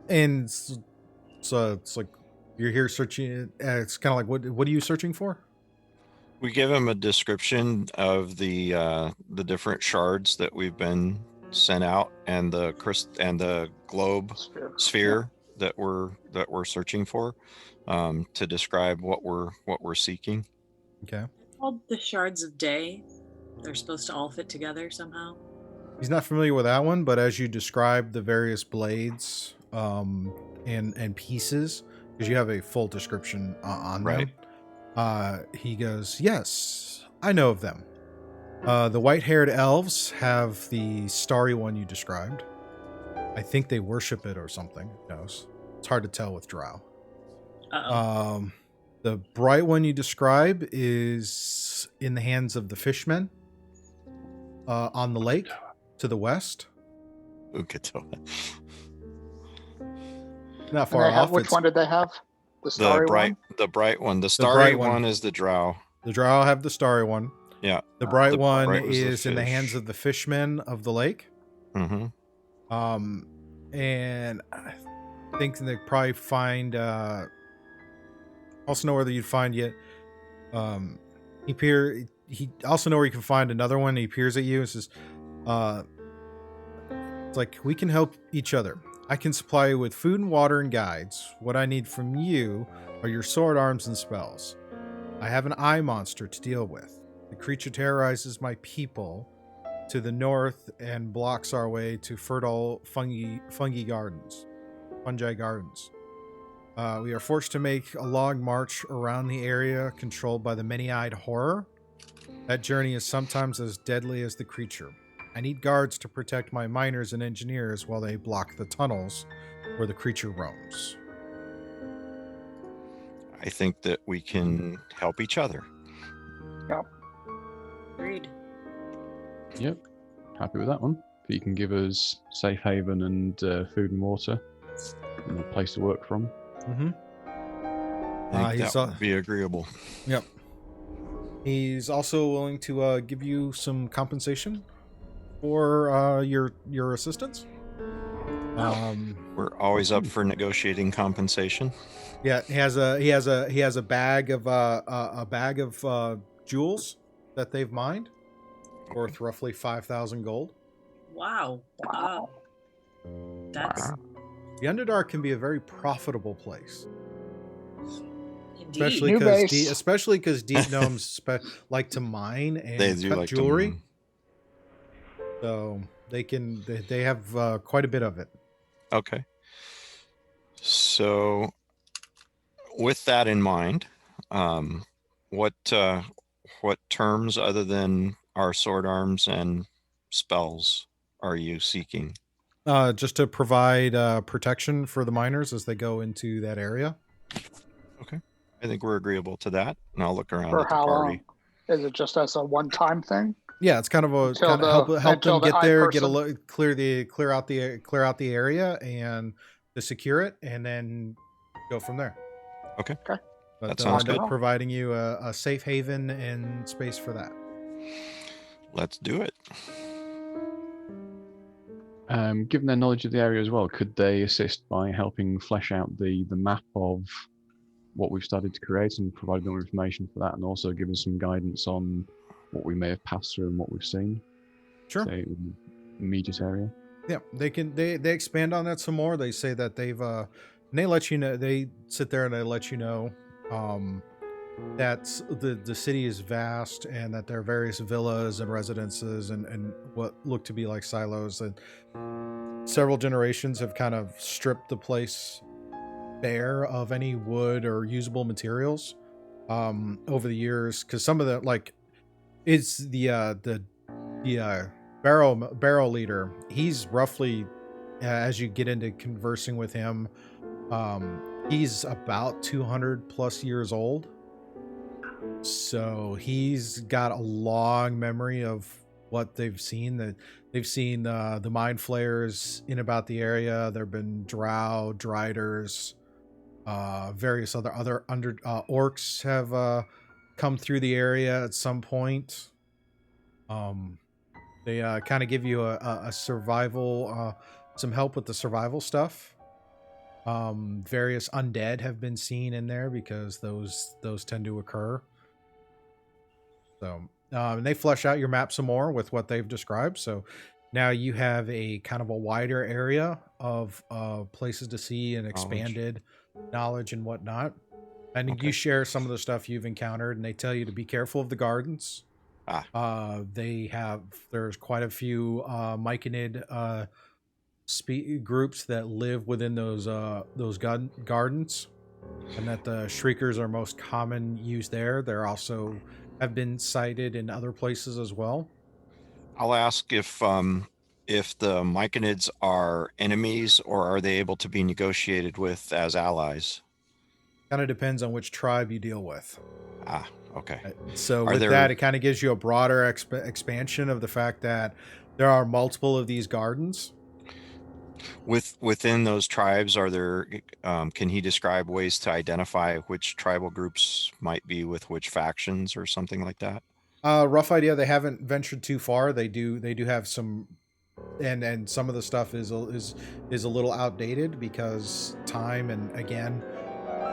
And so it's like you're here searching. It's kind of like, what are you searching for? We give him a description of the different shards that we've been sent out, and the globe sphere that we're searching for, to describe what we're seeking. Okay. Called the Shards of Day. They're supposed to all fit together somehow. He's not familiar with that one, but as you describe the various blades and pieces, because you have a full description on Right. them, he goes, "Yes, I know of them. The white-haired elves have the starry one you described. I think they worship it or something. Who knows? It's hard to tell with drow. Uh-oh. The bright one you describe is in the hands of the fishmen on the lake to the west. Ukatoa. Not far off. Which one did they have? The starry one? The bright one. The starry one is the drow. The drow have the starry one. Yeah. The bright one bright was the is in the fish. hands of the fishmen of the lake. Mm-hmm. And I think they probably find. Also know whether you'd find yet. He also know where you can find another one. He peers at you and says, "It's like we can help each other. I can supply you with food and water and guides. What I need from you are your sword arms and spells. I have an eye monster to deal with. The creature terrorizes my people to the north and blocks our way to fertile fungi gardens. We are forced to make a long march around the area controlled by the many-eyed horror. That journey is sometimes as deadly as the creature. I need guards to protect my miners and engineers while they block the tunnels where the creature roams." I think that we can help each other. Agreed. Yep. Happy with that one. If you can give us safe haven and food and water and a place to work from. Mm-hmm. I think that would be agreeable. Yep. He's also willing to give you some compensation for your assistance. We're always up for negotiating compensation. Yeah, he has a bag of jewels that they've mined, worth roughly 5,000 gold. Wow. That's The Underdark can be a very profitable place, indeed. especially because deep gnomes like to mine and They do cut like jewelry. to. So they have quite a bit of it. Okay. So, with that in mind, what terms other than our sword arms and spells are you seeking? Just to provide protection for the miners as they go into that area. Okay. I think we're agreeable to that, and I'll look around For at the how party. long? Is it just as a one-time thing? Yeah, it's kind of a Until kind of help the- help until them the get there, get a person- look, clear out the area and to secure it, and then go from there. Okay. Okay. But That they'll sounds end up good. providing you a safe haven and space for that. Let's do it. Given their knowledge of the area as well, could they assist by helping flesh out the map of what we've started to create and provide more information for that, and also give us some guidance on what we may have passed through and what we've seen? Sure. Say, in the immediate area. Yeah, they can. They expand on that some more. They say that they've and they let you know. They sit there and they let you know that the city is vast and that there are various villas and residences and what look to be like silos, and several generations have kind of stripped the place bare of any wood or usable materials over the years, because some of the it's the barrel leader. He's roughly, as you get into conversing with him, he's about 200 plus years old. So he's got a long memory of what they've seen. That they've seen the mind flayers in about the area. There've been drow, driders, various other orcs have come through the area at some point. They kind of give you a survival, some help with the survival stuff. Various undead have been seen in there because those tend to occur. So and they flesh out your map some more with what they've described. So now you have a kind of a wider area of places to see and expanded knowledge and whatnot. And Okay. you share some of the stuff you've encountered, and they tell you to be careful of the gardens. There's quite a few Myconid groups that live within those gardens, and that the Shriekers are most common used there. They're also have been cited in other places as well. I'll ask if the Myconids are enemies or are they able to be negotiated with as allies? Kind of depends on which tribe you deal with. Okay. So Are with there- that, it kind of gives you a broader expansion of the fact that there are multiple of these gardens. Within those tribes, are there? Can he describe ways to identify which tribal groups might be with which factions or something like that? Rough idea. They haven't ventured too far. They do have some, and some of the stuff is a little outdated because time, and again,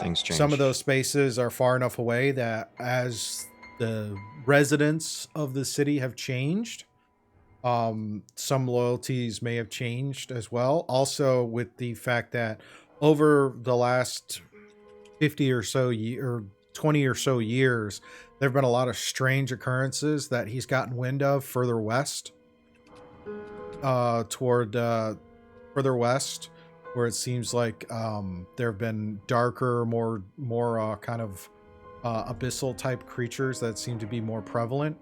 Things change. some of those spaces are far enough away that as the residents of the city have changed, some loyalties may have changed as well. Also, with the fact that over the last 50 or so or 20 or so years, there have been a lot of strange occurrences that he's gotten wind of further west, further west, where it seems like there have been darker, more kind of abyssal type creatures that seem to be more prevalent.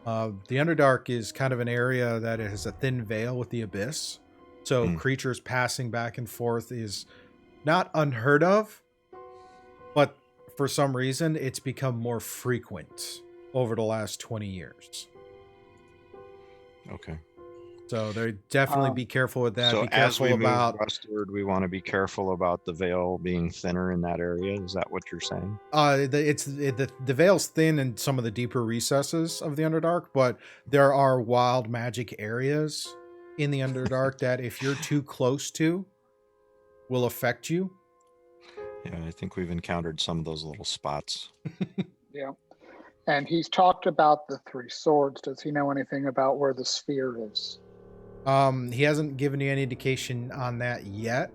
The Underdark is kind of an area that has a thin veil with the abyss, so creatures passing back and forth is not unheard of, but for some reason it's become more frequent over the last 20 years. Okay. So they definitely be careful with that. So Be careful as we about move westward, we want to be careful about the veil being thinner in that area. Is that what you're saying? the veil's thin in some of the deeper recesses of the Underdark, but there are wild magic areas in the Underdark that if you're too close to will affect you. Yeah, I think we've encountered some of those little spots. Yeah. And he's talked about the three swords. Does he know anything about where the sphere is? He hasn't given you any indication on that yet,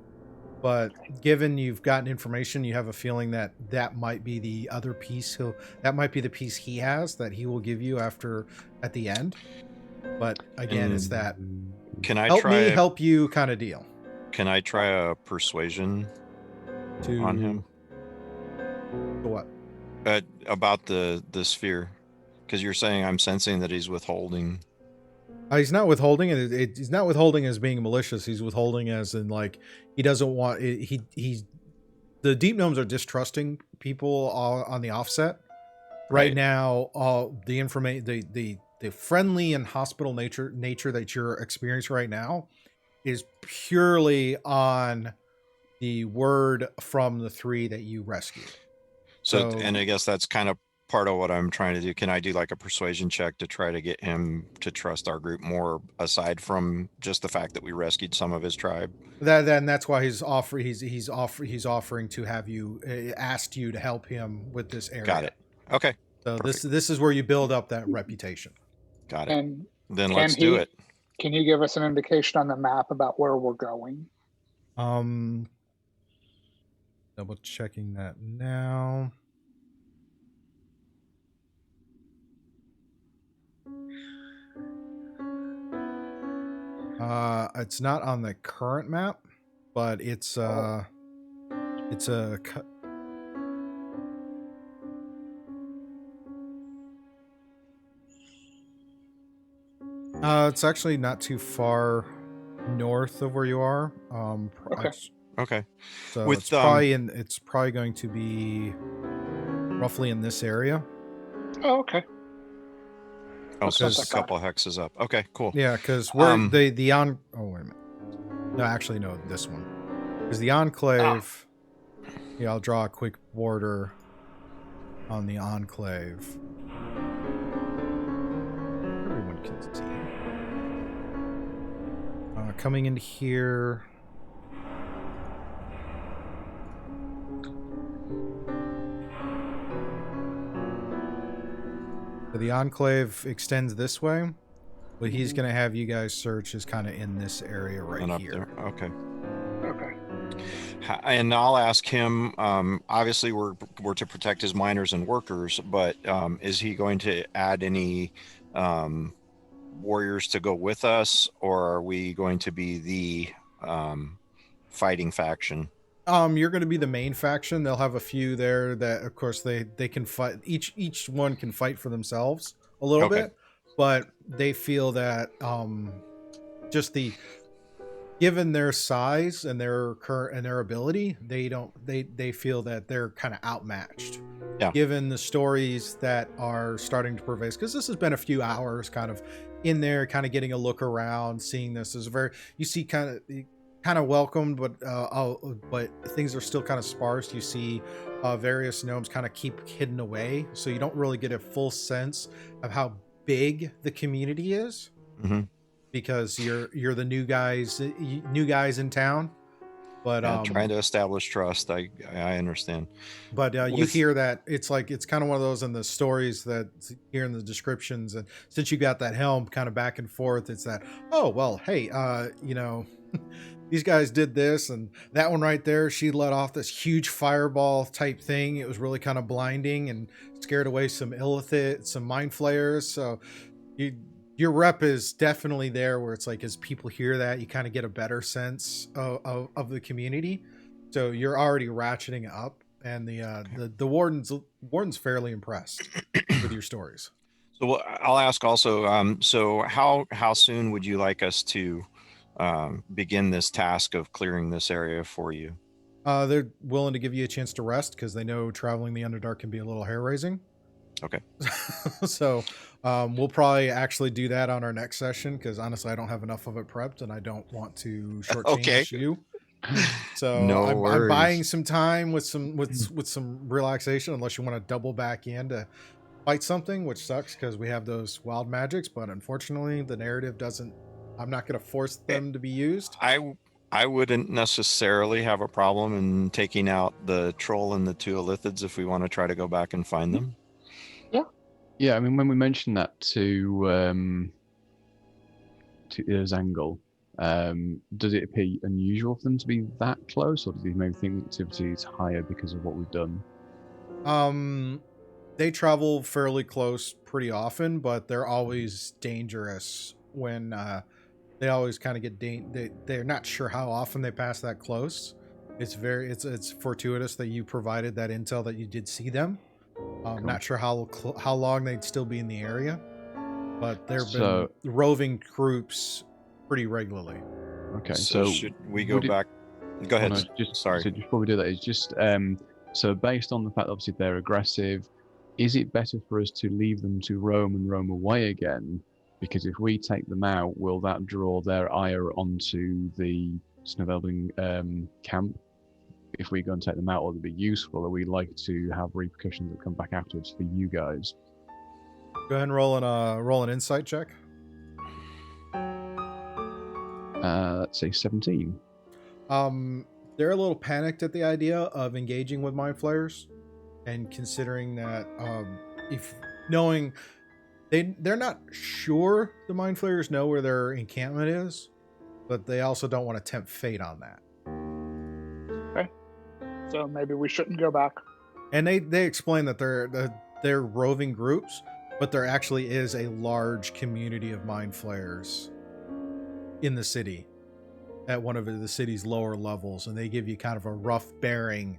but given you've gotten information, you have a feeling that that might be the other piece. That might be the piece he has that he will give you at the end. But again, it's that Can I help you kind of deal. Can I try a persuasion on him? To what? About the sphere, because you're saying I'm sensing that he's withholding. He's not withholding it. He's not withholding as being malicious. He's withholding as in like he doesn't want. He's the deep gnomes are distrusting people on the offset right now. The friendly and hospitable nature that you're experiencing right now is purely on the word from the 3 that you rescued. So, and I guess that's kind of part of what I'm trying to do. Can I do like a persuasion check to try to get him to trust our group more, aside from just the fact that we rescued some of his tribe? That's why he's offering to have you asked you to help him with this area. Got it. Okay. So Perfect. this is where you build up that reputation. Got it. And Then let's do it. Can you give us an indication on the map about where we're going? Double checking that now. It's not on the current map, but it's a it's actually not too far north of where you are. Okay. Okay. So With, it's probably going to be roughly in this area. Oh, okay. Oh, so That's it's a not couple hexes up. Okay, cool. Yeah, because we're oh wait a minute. No, actually no, this one. Because the Enclave. Yeah, I'll draw a quick border on the Enclave. Everyone can see. Coming into here. So the Enclave extends this way. What he's going to have you guys search is kind of in this area right here. There. Okay. Okay. And I'll ask him, obviously we're to protect his miners and workers, but is he going to add any warriors to go with us, or are we going to be the fighting faction? You're going to be the main faction. They'll have a few there that, of course, they can fight. Each one can fight for themselves a little bit, but they feel that just given their size and their current and their ability, they feel that they're kind of outmatched. Yeah. Given the stories that are starting to pervade, because this has been a few hours, kind of in there, kind of getting a look around, seeing this is you see kind of welcomed, but things are still kind of sparse. You see various gnomes kind of keep hidden away, so you don't really get a full sense of how big the community is, because you're the new guys in town. But trying to establish trust, I understand. But you hear that it's kind of one of those in the stories that here in the descriptions, and since you got that helm kind of back and forth, it's that, oh well, hey, these guys did this, and that one right there, she let off this huge fireball type thing. It was really kind of blinding and scared away some illithid, some mind flayers. So your rep is definitely there, where it's like, as people hear that, you kind of get a better sense of the community. So you're already ratcheting up, and the warden's fairly impressed with your stories. So I'll ask also, so how soon would you like us to begin this task of clearing this area for you? They're willing to give you a chance to rest, because they know traveling the Underdark can be a little hair-raising. Okay. So we'll probably actually do that on our next session, because honestly, I don't have enough of it prepped, and I don't want to shortchange you. So no I'm buying some time with some relaxation, unless you want to double back in to fight something, which sucks because we have those wild magics. But unfortunately, the narrative doesn't. I'm not going to force them to be used. I wouldn't necessarily have a problem in taking out the troll and the 2 illithids if we want to try to go back and find them. Yeah, I mean, when we mentioned that to Zangle, does it appear unusual for them to be that close, or does he maybe think the activity is higher because of what we've done? They travel fairly close pretty often, but they're always dangerous when they always kind of get they're not sure how often they pass that close. It's fortuitous that you provided that intel that you did see them. Cool. Not sure how long they'd still be in the area, but there have been roving groups pretty regularly. Okay, so should we go back? Go ahead. No, sorry. So just before we do that, it's just so based on the fact that obviously they're aggressive, is it better for us to leave them to roam and roam away again? Because if we take them out, will that draw their ire onto the Snovelbing camp? If we go and take them out, will they be useful? Or we like to have repercussions that come back afterwards for you guys? Go ahead and roll an insight check. Let's say 17. They're a little panicked at the idea of engaging with mind flayers, and considering that if knowing they're not sure the mind flayers know where their encampment is, but they also don't want to tempt fate on that. So maybe we shouldn't go back. And they explain that they're roving groups, but there actually is a large community of mind flayers in the city at one of the city's lower levels, and they give you kind of a rough bearing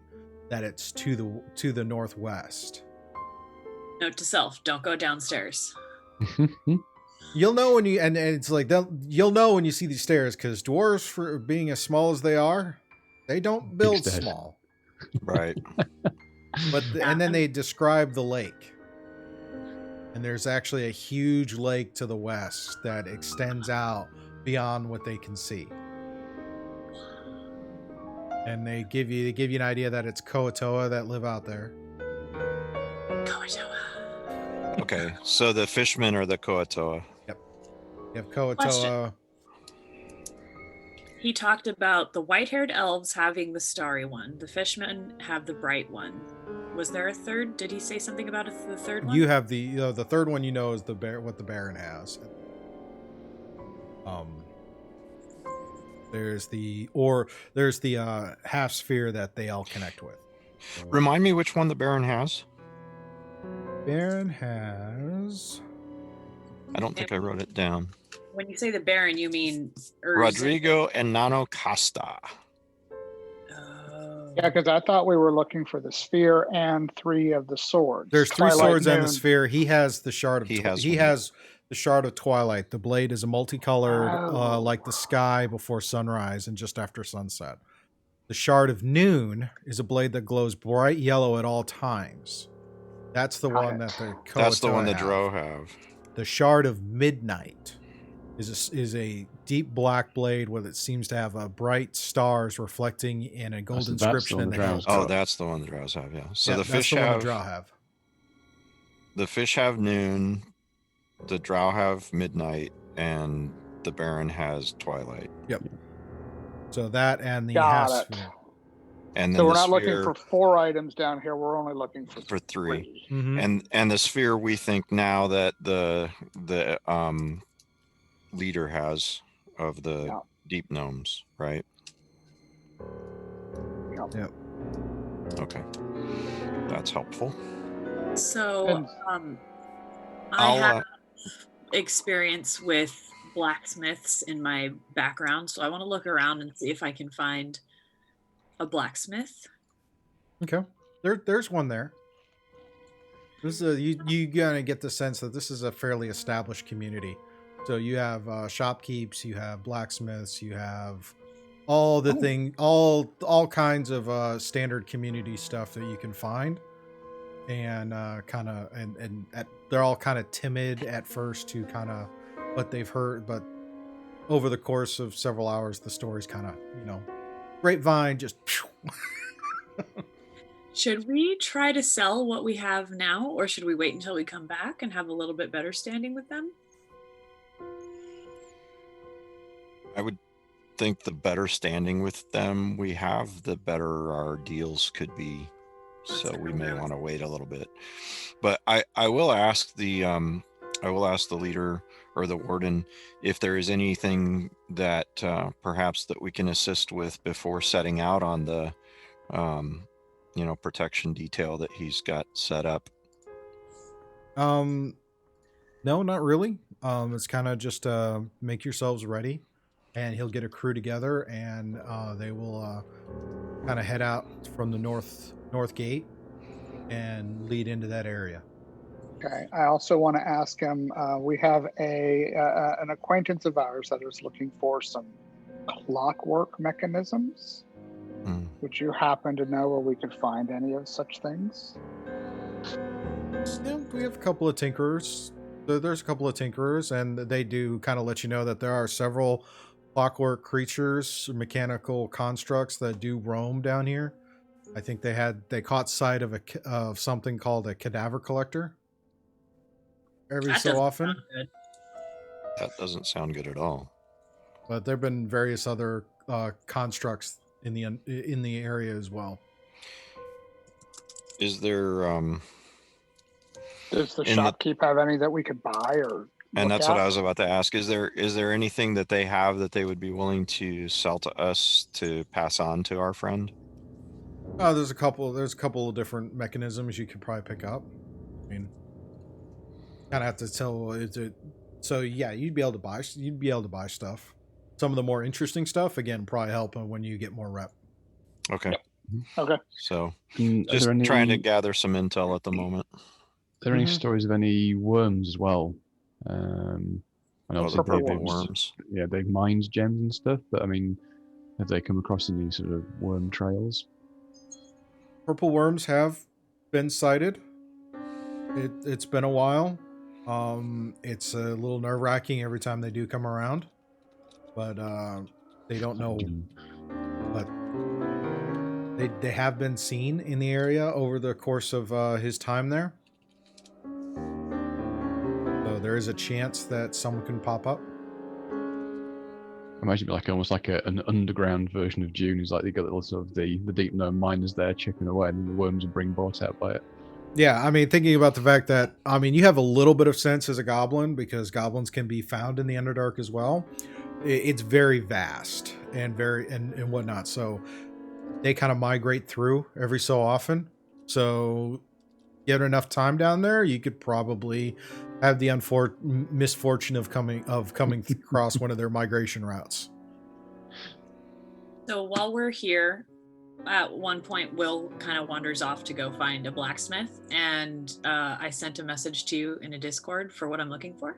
that it's to the northwest. Note to self: don't go downstairs. You'll know when you and it's like you'll know when you see these stairs, because dwarves, for being as small as they are, they don't build small. Right. But and then they describe the lake, and there's actually a huge lake to the west that extends out beyond what they can see. And they give you an idea that it's Koatoa that live out there. Koatoa. Okay, so the fishmen are the Koatoa. Yep. You have Koatoa. Question. He talked about the white-haired elves having the starry one. The fishmen have the bright one. Was there a third? Did he say something about the third one? You have the third one. You know is what the Baron has. There's the half sphere that they all connect with. So, Remind me which one the Baron has. Baron has. I don't think I wrote it down. When you say the Baron, you mean Rodrigo and Nano Costa. Oh. Yeah, because I thought we were looking for the sphere and 3 of the swords. There's 3 Twilight swords and the Noon. sphere. He has the shard of. He has the shard of twilight. The blade is a multicolored, Oh. like the sky before sunrise and just after sunset. The shard of noon is a blade that glows bright yellow at all times. That's the Got one it. that the Koatoa That's the one the have. Drow have. The shard of midnight is a deep black blade with it seems to have a bright stars reflecting in a gold That's inscription the in one the the hilt. Drows Oh, that's the one the Drows have. Yeah. So Yeah, the that's fish the one have the Drow have. the fish have noon, the Drow have midnight, and the Baron has twilight. Yep. So that and the Got half it. sphere. And then So we're the not looking sphere for 4 items down here. We're only looking for for 3. Mhm. And the sphere we think now that the leader has of the Yeah. deep gnomes, right? Yep. Okay. That's helpful. So, And- I I'll have experience with blacksmiths in my background, so I want to look around and see if I can find a blacksmith. Okay. There's one there. This is you gonna get the sense that this is a fairly established community. So you have shopkeepers, you have blacksmiths, you have all the all kinds of standard community stuff that you can find, and they're all kind of timid at first to kind of what they've heard, but over the course of several hours, the story's kind of grapevine just. Should we try to sell what we have now, or should we wait until we come back and have a little bit better standing with them? I would think the better standing with them we have, the better our deals could be. That's So we may fair. want to wait a little bit. But I will ask the leader or the warden if there is anything that perhaps that we can assist with before setting out on the protection detail that he's got set up. No, not really. It's kind of just make yourselves ready, and he'll get a crew together, and they will kind of head out from the north gate and lead into that area. Okay. I also want to ask him. We have an acquaintance of ours that is looking for some clockwork mechanisms. Would you happen to know where we could find any of such things? we have a couple of tinkerers. There's a couple of tinkerers, and they do kind of let you know that there are several clockwork creatures, mechanical constructs that do roam down here. I think they caught sight of something called a cadaver collector every That so doesn't often. sound good. That doesn't sound good at all. But there've been various other constructs in the area as well. Is there Does the In the- shopkeep have any that we could buy or? and look that's what at? I was about to ask. Is there anything that they have that they would be willing to sell to us to pass on to our friend? There's a couple of different mechanisms you could probably pick up. I mean, kind of have to tell it. So yeah, you'd be able to buy stuff. Some of the more interesting stuff, again, probably help when you get more rep. Okay. Okay. So Are just there any, trying to gather some intel at the moment. Are there any Mhm. stories of any worms as well? And Oh, obviously the Purple purple worms. worms. yeah, they've mined gems and stuff, but I mean, have they come across any sort of worm trails? Purple worms have been sighted. It's been a while. It's a little nerve-wracking every time they do come around, but they don't know. But they have been seen in the area over the course of his time there. So there is a chance that someone can pop up. Imagine it like almost like an underground version of Dune. Is like you got little sort of the deep known miners there chipping away, and then the worms are being brought out by it. Yeah, I mean, thinking about the fact that, I mean, you have a little bit of sense as a goblin because goblins can be found in the Underdark as well. It's very vast and and whatnot. So they kind of migrate through every so often. So get enough time down there, you could probably have the misfortune of coming across one of their migration routes. So while we're here, at one point, Will kind of wanders off to go find a blacksmith, and I sent a message to you in a Discord for what I'm looking for.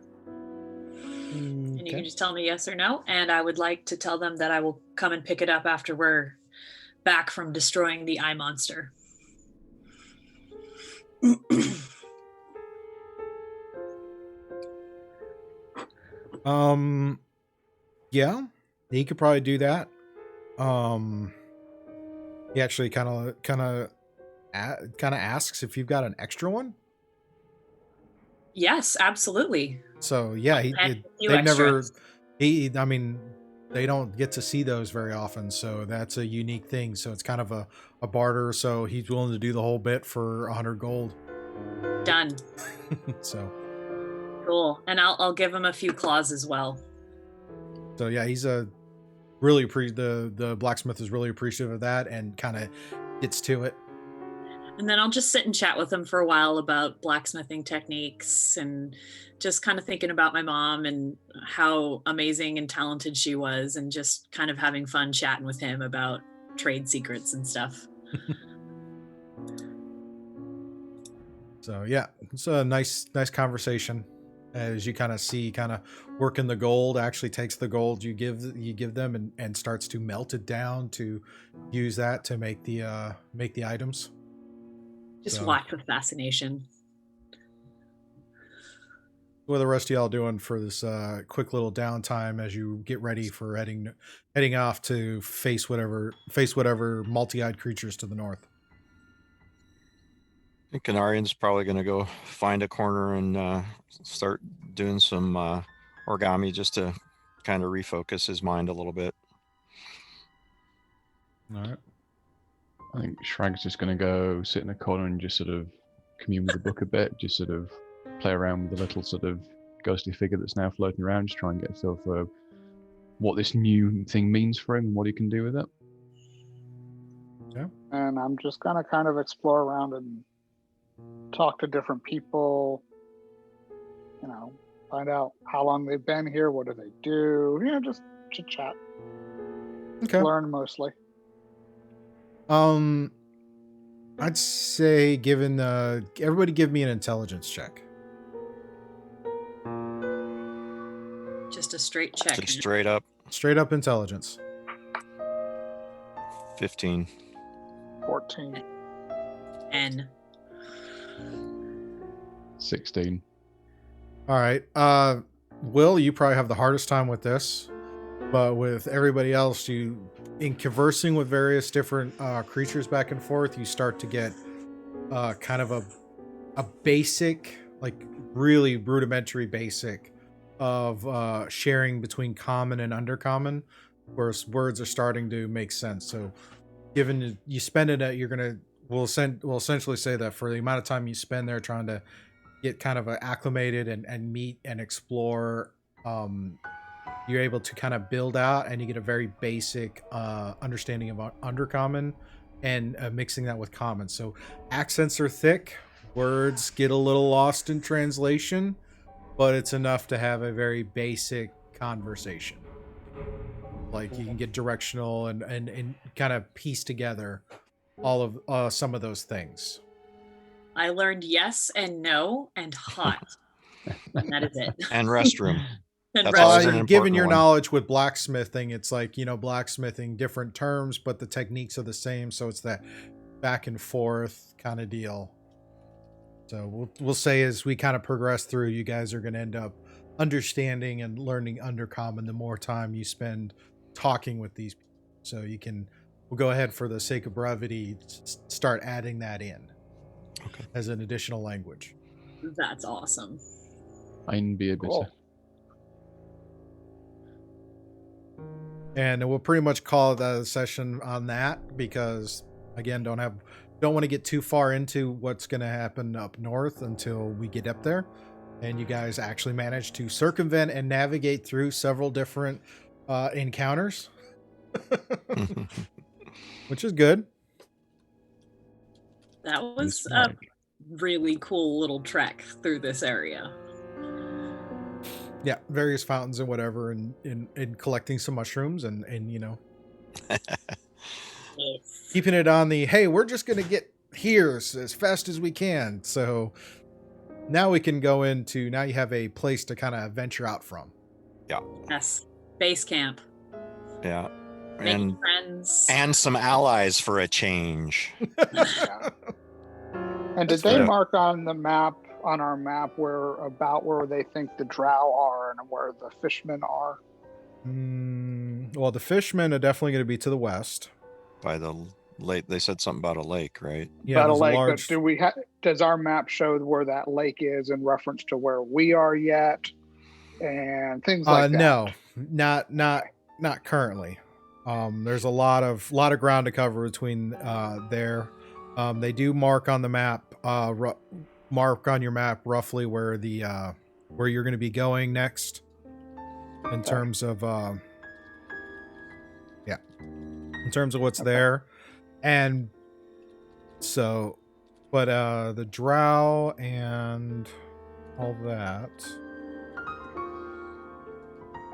And you can just tell me yes or no, and I would like to tell them that I will come and pick it up after we're back from destroying the eye monster. Yeah, he could probably do that. He actually kind of asks if you've got an extra one. Yes, absolutely. So yeah, they've never. I mean, they don't get to see those very often, so that's a unique thing. So it's kind of a barter. So he's willing to do the whole bit for 100 gold. Done. So Cool. And I'll give him a few claws as well. So yeah, he's a really the blacksmith is really appreciative of that and kind of gets to it. And then I'll just sit and chat with him for a while about blacksmithing techniques and just kind of thinking about my mom and how amazing and talented she was, and just kind of having fun chatting with him about trade secrets and stuff. So yeah, it's a nice conversation. As you kind of see, kind of working the gold, actually takes the gold you give them and starts to melt it down to use that to make the items. Just So, watch with fascination. what are the rest of y'all doing for this quick little downtime as you get ready for heading off to face whatever multi-eyed creatures to the north? I think Canarian's probably going to go find a corner and start doing some origami just to kind of refocus his mind a little bit. All right. I think Shrag's just going to go sit in a corner and just sort of commune with the book a bit, just sort of play around with the little sort of ghostly figure that's now floating around, just try and get a feel for what this new thing means for him and what he can do with it. Yeah. And I'm just gonna kind of explore around and talk to different people, find out how long they've been here, what do they do, just chit chat. Okay. Learn mostly. I'd say everybody give me an intelligence check. Just a straight check. Just straight up Straight up intelligence. 15. 14. N. 16. All right. Will, you probably have the hardest time with this, but with everybody else, in conversing with various different creatures back and forth, you start to get kind of a basic, like really rudimentary basic of sharing between common and undercommon, where words are starting to make sense. So given you spend it at, we'll essentially say that for the amount of time you spend there trying to get kind of acclimated and meet and explore, you're able to kind of build out, and you get a very basic understanding about undercommon and mixing that with common. So accents are thick, words get a little lost in translation, but it's enough to have a very basic conversation. Like you can get directional and kind of piece together all of some of those things. I learned yes and no and hot. And that is it. And restroom. And That's always restroom. an important Given your one. knowledge with blacksmithing, it's like, blacksmithing, different terms, but the techniques are the same. So it's that back and forth kind of deal. So we'll say as we kind of progress through, you guys are going to end up understanding and learning undercommon the more time you spend talking with these people. So we'll go ahead for the sake of brevity, start adding that in as an additional language. That's awesome. Ein Bier bitte. Cool. And we'll pretty much call it a session on that because, again, don't want to get too far into what's going to happen up north until we get up there. And you guys actually manage to circumvent and navigate through several different encounters, which is good. That was a really cool little trek through this area. Yeah, various fountains and whatever, and collecting some mushrooms and Yes. keeping it on the, hey, we're just going to get here as fast as we can. So now we can go into, now you have a place to kind of venture out from. Yes. Base camp. Yeah. Making friends. And some allies for a change. Yeah. And did they mark on the map, on our map, where they think the drow are and where the fishmen are? Well, the fishmen are definitely going to be to the west. By the lake. They said something about a lake, right? Yeah, About a there's lake. large... Does our map show where that lake is in reference to where we are yet, and things like that? No, not currently. There's a lot of ground to cover between there. They do mark on the map, mark on your map roughly where where you're going to be going next, in terms of in terms of what's there, and so, but the drow and all that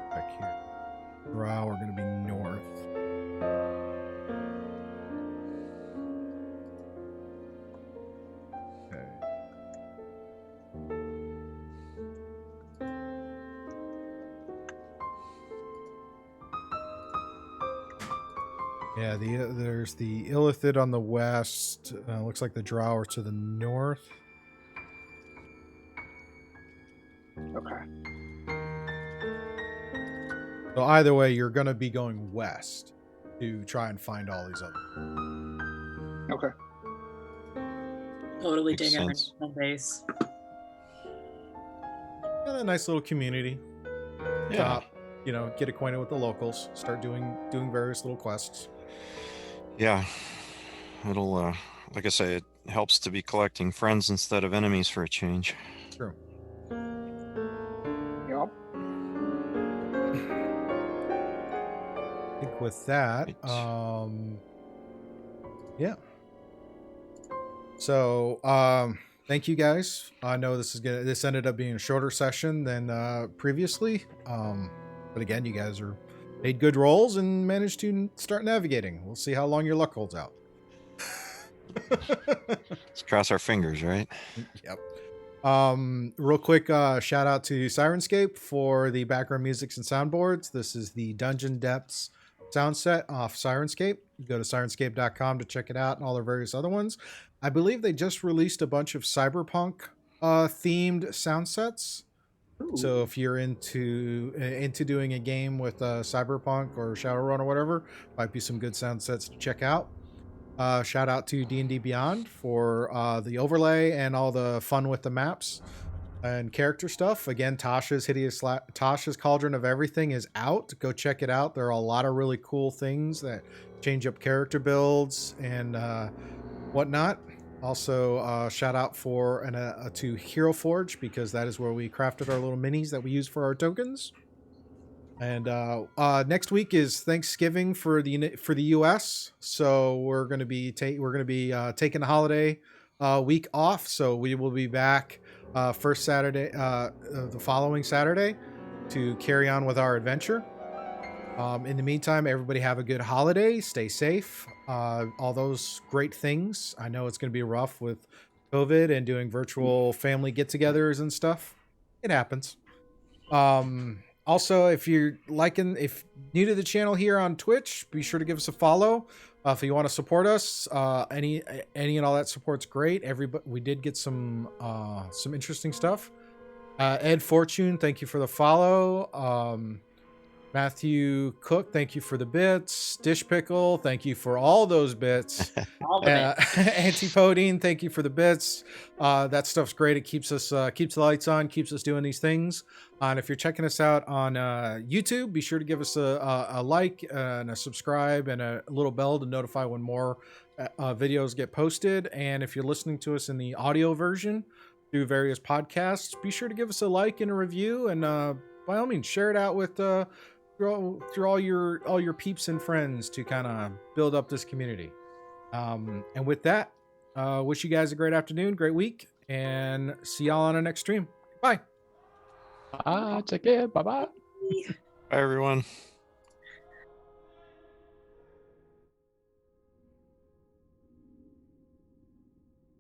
back here. Drow are going to be north. Yeah, there's the Illithid on the west. Looks like the drow are to the north. Okay. So either way, you're going to be going west to try and find all these other. Okay. Totally Makes dig our sense. national base. And a nice little community. Yeah. Get acquainted with the locals. Start doing various little quests. Yeah. It'll, like I say, it helps to be collecting friends instead of enemies for a change. True. Yep. I think with that, yeah. So, thank you guys. I know this ended up being a shorter session than previously. But again, you guys made good rolls and managed to start navigating. We'll see how long your luck holds out. Let's cross our fingers, right? Yep. Real quick, shout out to Syrinscape for the background musics and soundboards. This is the Dungeon Depths sound set off Syrinscape. You go to Syrinscape.com to check it out and all their various other ones. I believe they just released a bunch of Cyberpunk themed sound sets. So if you're into doing a game with Cyberpunk or Shadowrun or whatever, might be some good sound sets to check out. Shout out to D&D Beyond for the overlay and all the fun with the maps and character stuff. Again, Tasha's Cauldron of Everything is out. Go check it out. There are a lot of really cool things that change up character builds and whatnot. Also, shout out to Hero Forge, because that is where we crafted our little minis that we use for our tokens. And next week is Thanksgiving for the US, so we're going to be taking the holiday week off. So we will be back first Saturday, the following Saturday, to carry on with our adventure. In the meantime, everybody have a good holiday. Stay safe. All those great things. I know it's going to be rough with COVID and doing virtual family get-togethers and stuff. It happens. Also, if you're if new to the channel here on Twitch, be sure to give us a follow. If you want to support us, any and all that support's great. We did get some interesting stuff. Ed Fortune, thank you for the follow. Matthew Cook, thank you for the bits. Dish Pickle, thank you for all those bits. All the bits. Antipodine, thank you for the bits. That stuff's great. It keeps the lights on, keeps us doing these things. And if you're checking us out on YouTube, be sure to give us a like and a subscribe and a little bell to notify when more videos get posted. And if you're listening to us in the audio version through various podcasts, be sure to give us a like and a review, and by all means, share it out with through all your peeps and friends to kind of build up this community. And with that, wish you guys a great afternoon, great week, and see y'all on our next stream. Bye. Take care. Bye bye. Bye, everyone.